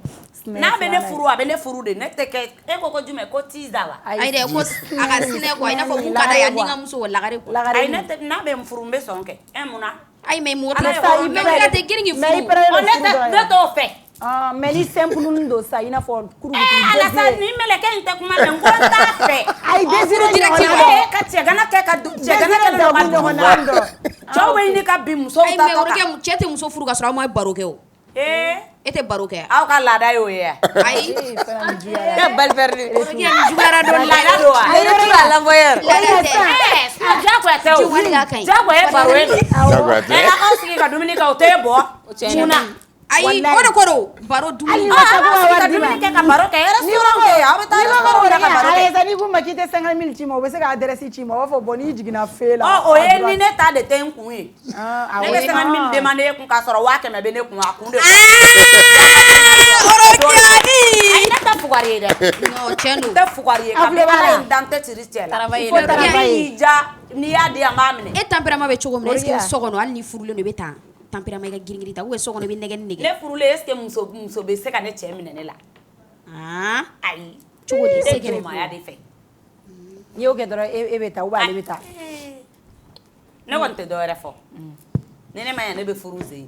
J: n'a bɛ ne furu a bɛ ne furu de ne tɛ kɛ e ko jumɛn ko Ciza wa
B: ayi dɛ ko a ka sinɛ quoi i n'a fɔ mun ka d'a ye a ni n ka muso o lagare quoi
J: ayi ne tɛ n'a bɛ n furu n bɛ sɔn kɛ munna
B: ayi mais mɔgɔ tɛ furu mais o tɛ girin k'i furu
J: ne t'o fɛ
A: mais ni simple don sa i n'a fɔ kuru
J: Alassane ni mɛlɛkɛ in tɛ kuma mɛ n ko n t'a fɛ
A: ayi désiré
J: ka cɛgana kɛ ka cɛgana kɛ ɲɔgɔn na cɛw bɛ ɲini ka bin musow ta
B: mais Orokiya cɛ tɛ muso furu ka sɔrɔ aw ma baro kɛ o e tɛ baro kɛ
J: aw ka laada y'o ye
B: ayi
E: e bal perdu
B: Orokiya nin juguyara dɔɔni
J: laada don wa
E: ale tɛ la lamɔyɛr
J: jagoya tɛ o jagoya baro ye e ka aw sigi ka dumuni kɛ o t'e bɔ munna
B: ayi o de ko don baro dumuni
J: ka dumuni kɛ ka baro kɛ restaurant kɛ aw bɛ taa restaurant la ka baro kɛ
A: n'i ko ma k'i tɛ 50 000 ci ma o bɛ se ka adresse ci ma o b'a fɔ bon n'i jiginna fe la
J: o ye ni ne ta de tɛ n kun ye ne bɛ 50 000 demander e kun k'a sɔrɔ 500 bɛ ne kun a kun de
B: Orokiya
J: ne tɛ fugari ye dɛ
B: non tiɲɛ don
J: tɛ fugari ye ka ala in dan tɛ tiri cɛ la n'i ja n'i y'a di an b'a minɛ
B: e tempérament bɛ cogo min na est-ce que so kɔnɔ hali ni furulen don i bɛ tan tempérament i ka girin ta ou bien so kɔnɔ i bɛ nɛgɛni nɛgɛ
J: ne furulen est-ce que muso bɛ se ka ne cɛ minɛ ne la ayi
B: cogo di se
J: kɛnɛ maya de fɛ
A: n'i y'o kɛ dɔrɔn e bɛ taa ou bien ale bɛ taa
J: ne kɔni tɛ dɔwɛrɛ fɔ ni ne ma ɲɛ ne bɛ furu sen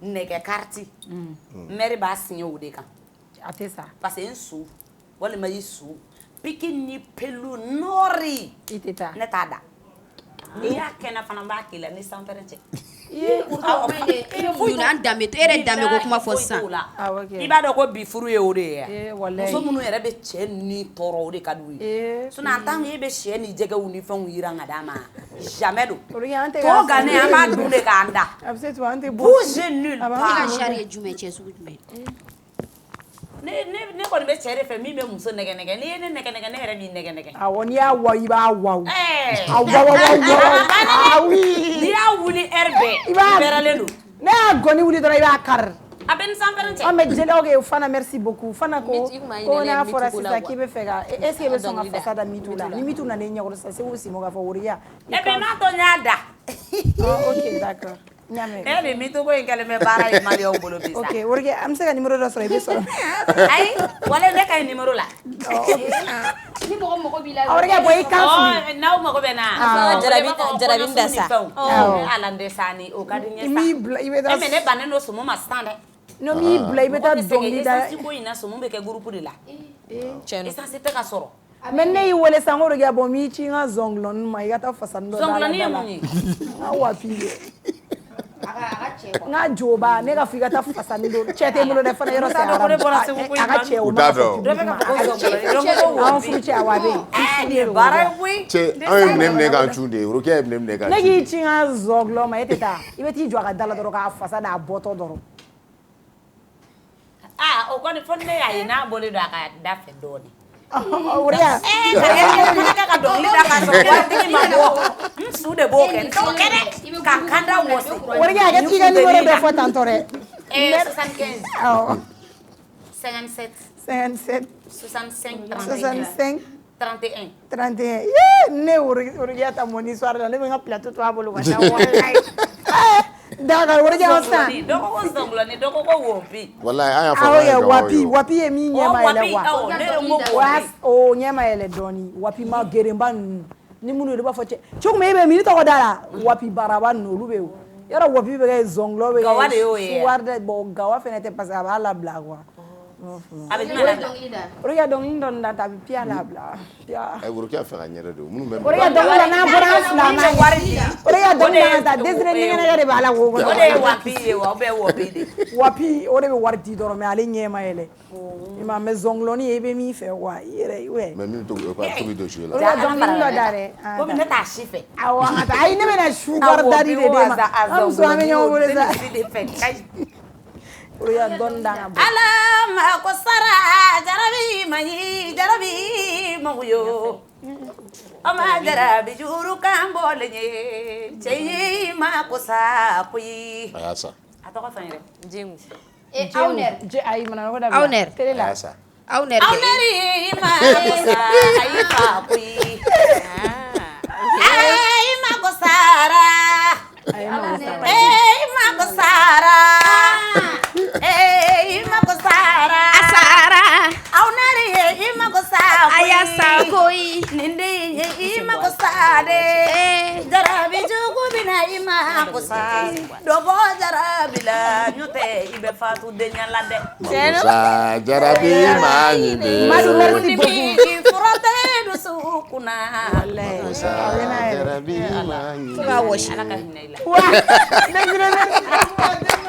J: nɛgɛ kariti mɛri b'a signé o de kan
A: a tɛ sa
J: parce que n su walima i su piki ni pelu nɔɔri
A: i tɛ taa
J: ne t'a da n'i y'a kɛnɛ fana n b'a k'i la ni sanpɛrɛn cɛ
B: an danbe to e yɛrɛ danbe ko kuma fɔ sisan
J: i b'a dɔn ko bi furu ye o de ye muso minnu yɛrɛ bɛ cɛ ni tɔɔrɔ o de ka d'u ye sinon en tant que e bɛ sɛ ni jɛgɛw ni fɛnw yiran ka d'a ma jamais don tɔ gannen an b'a dun de k'an da bouge nulle part
B: i ka sari ye jumɛn cɛ sugu jumɛn
J: ne kɔni bɛ cɛ de fɛ min bɛ muso nɛgɛ nɛgɛ n'i ye ne nɛgɛ nɛgɛ ne yɛrɛ b'i nɛgɛ nɛgɛ
A: awɔ n'i y'a wa i b'a wa
J: n'i y'a wuli heure bɛɛ i bɛrɛlen don
A: ne y'a gɔni wuli dɔrɔn i b'a kari
J: a bɛ ni sanpɛrɛn cɛ
A: an bɛ jeli ok Fana merci beaucoup Fana ko n'a fɔra sisan k'i bɛ fɛ ka est-ce que i bɛ sɔn ka fasa da mitu la ni mitu nana i ɲɛkɔrɔ sisan Segu Simo k'a fɔ Orokiya
J: e bɛ n'a to n y'a da
A: ok d'accord
J: e ni mitu ko in kɛlen bɛ baara ye maliyɛnw bolo bi sa
A: ok Orokiya an bɛ se ka numéro dɔ sɔrɔ i bɛ sɔrɔ
J: ayi wala ne ka ɲi numéro la
B: ni mɔgɔ mago b'i la
A: Orokiya bɔ i kan fili
J: n'aw mago bɛ na
E: jarabin da sa
J: ala n de sa ni o ka di n ye sa
A: i bɛ taa
J: mais ne bannen don Sumu ma sisan dɛ
A: non m'i bila i bɛ taa dɔnkili da
J: essence ko in na Sumu bɛ kɛ groupe de la essence tɛ ka sɔrɔ
A: mais ne y'i wele san ko de bon mi ci nga zonglon ma i ka taa fasani dɔ
J: zonglon ye mun ye
A: wapi nga joba ne ka f'i ka taa fasani dɔ cɛ tɛ n bolo dɛ fana yɔrɔ se a ka cɛ o ma an furu cɛ a wa bɛ yen
C: cɛ an ye minɛ k'an cun de Rokiya ye minɛ k'an cun
A: ne k'i ci nga zonglon ma e tɛ taa i bɛ t'i jɔ a ka da la dɔrɔn k'a fasa n'a bɔtɔ dɔrɔn
J: o kɔni fɔ ne y'a ye n'a bɔlen don a ka da fɛ dɔɔnin
A: Rokiya
J: ne ka dɔnkili da k'a sɔrɔ waritigi ma bɔ n su de b'o kɛ ka kanda wɔsi
A: Rokiya kɛ t'i ka numéro bɛɛ fɔ tantɔ dɛ
J: 75
A: awɔ
J: 57
A: 57
J: 65
A: 65
J: 31
A: 31 ne Rokiya ta mon histoire la ne bɛ n ka plateau to a bolo ka taa wallahi d'accord Rokiya san
J: dɔgɔ ko zongloni dɔgɔ ko wopi
C: wallahi an y'a fɔ
A: awo ye wapi ye min ɲɛma yɛlɛ wa o ɲɛma yɛlɛ dɔɔni wapi ma gerenba ninnu ni minnu b'a fɔ cɛ cogo min e bɛ min i tɔgɔ da la wapi baraba ninnu olu bɛ yen yɔrɔ wapi bɛ kɛ zɔnglɔ bɛ kɛ suwari dɛ bon gawa fɛnɛ tɛ parce que a b'a labila quoi
J: a bɛ jumɛn labila
A: Rokiya dɔnkili dɔ da ta a bɛ piya labila piya
C: Rokiya fɛ ka ɲɛdɛ don minnu bɛ
A: Rokiya dɔnkili da n'a bɔra an fila ma Rokiya dɔnkili da ta Desire ɲɛgɛnɛgɛ de b'a la wo kɔnɔ
J: o de ye wapi ye wa o bɛ wapi de
A: wapi o de bɛ wari di dɔrɔn mais ale ɲɛ ma yɛlɛ i ma mais zɔnglɔni i bɛ min fɛ wa i yɛrɛ ouais
C: mais min to ka tobi dɔ suye la
A: Rokiya dɔnkili dɔ da dɛ
J: komi ne t'a si fɛ
A: awɔ a ta ayi ne bɛna sugar dadi de d'e ma an muso an bɛ ɲɔgɔn bolo sa Rokiya dɔɔni da ka bɔ
J: ala ma ko sara jarabi mayi jarabi maguyo o ma jarabi juru kan bɔlen ye cɛ ye ma ko sa koyi
C: a y'a sa
J: a tɔgɔ fɛn yɛrɛ jengu
A: ayi mana ko da
B: Awner
A: télé la
C: a y'a sa
B: Awner
J: ma ko sa ayi fa koyi ayi ma ko sara ayi ma ko sara ma ko sara
B: Asara
J: Awner ye ma ko sa
B: Aya sa koyi
J: nindi ye ma ko sa de jarabi jugu bina ma ko sa dobo jarabi la nyote ibe fatu de nyala de
C: sa jarabi mani de
A: Madu merci beaucoup
J: furate do sukuna
C: sa jarabi mani
B: Fo ka wɔsi
J: ala ka hinɛ i la
A: wa Desire merci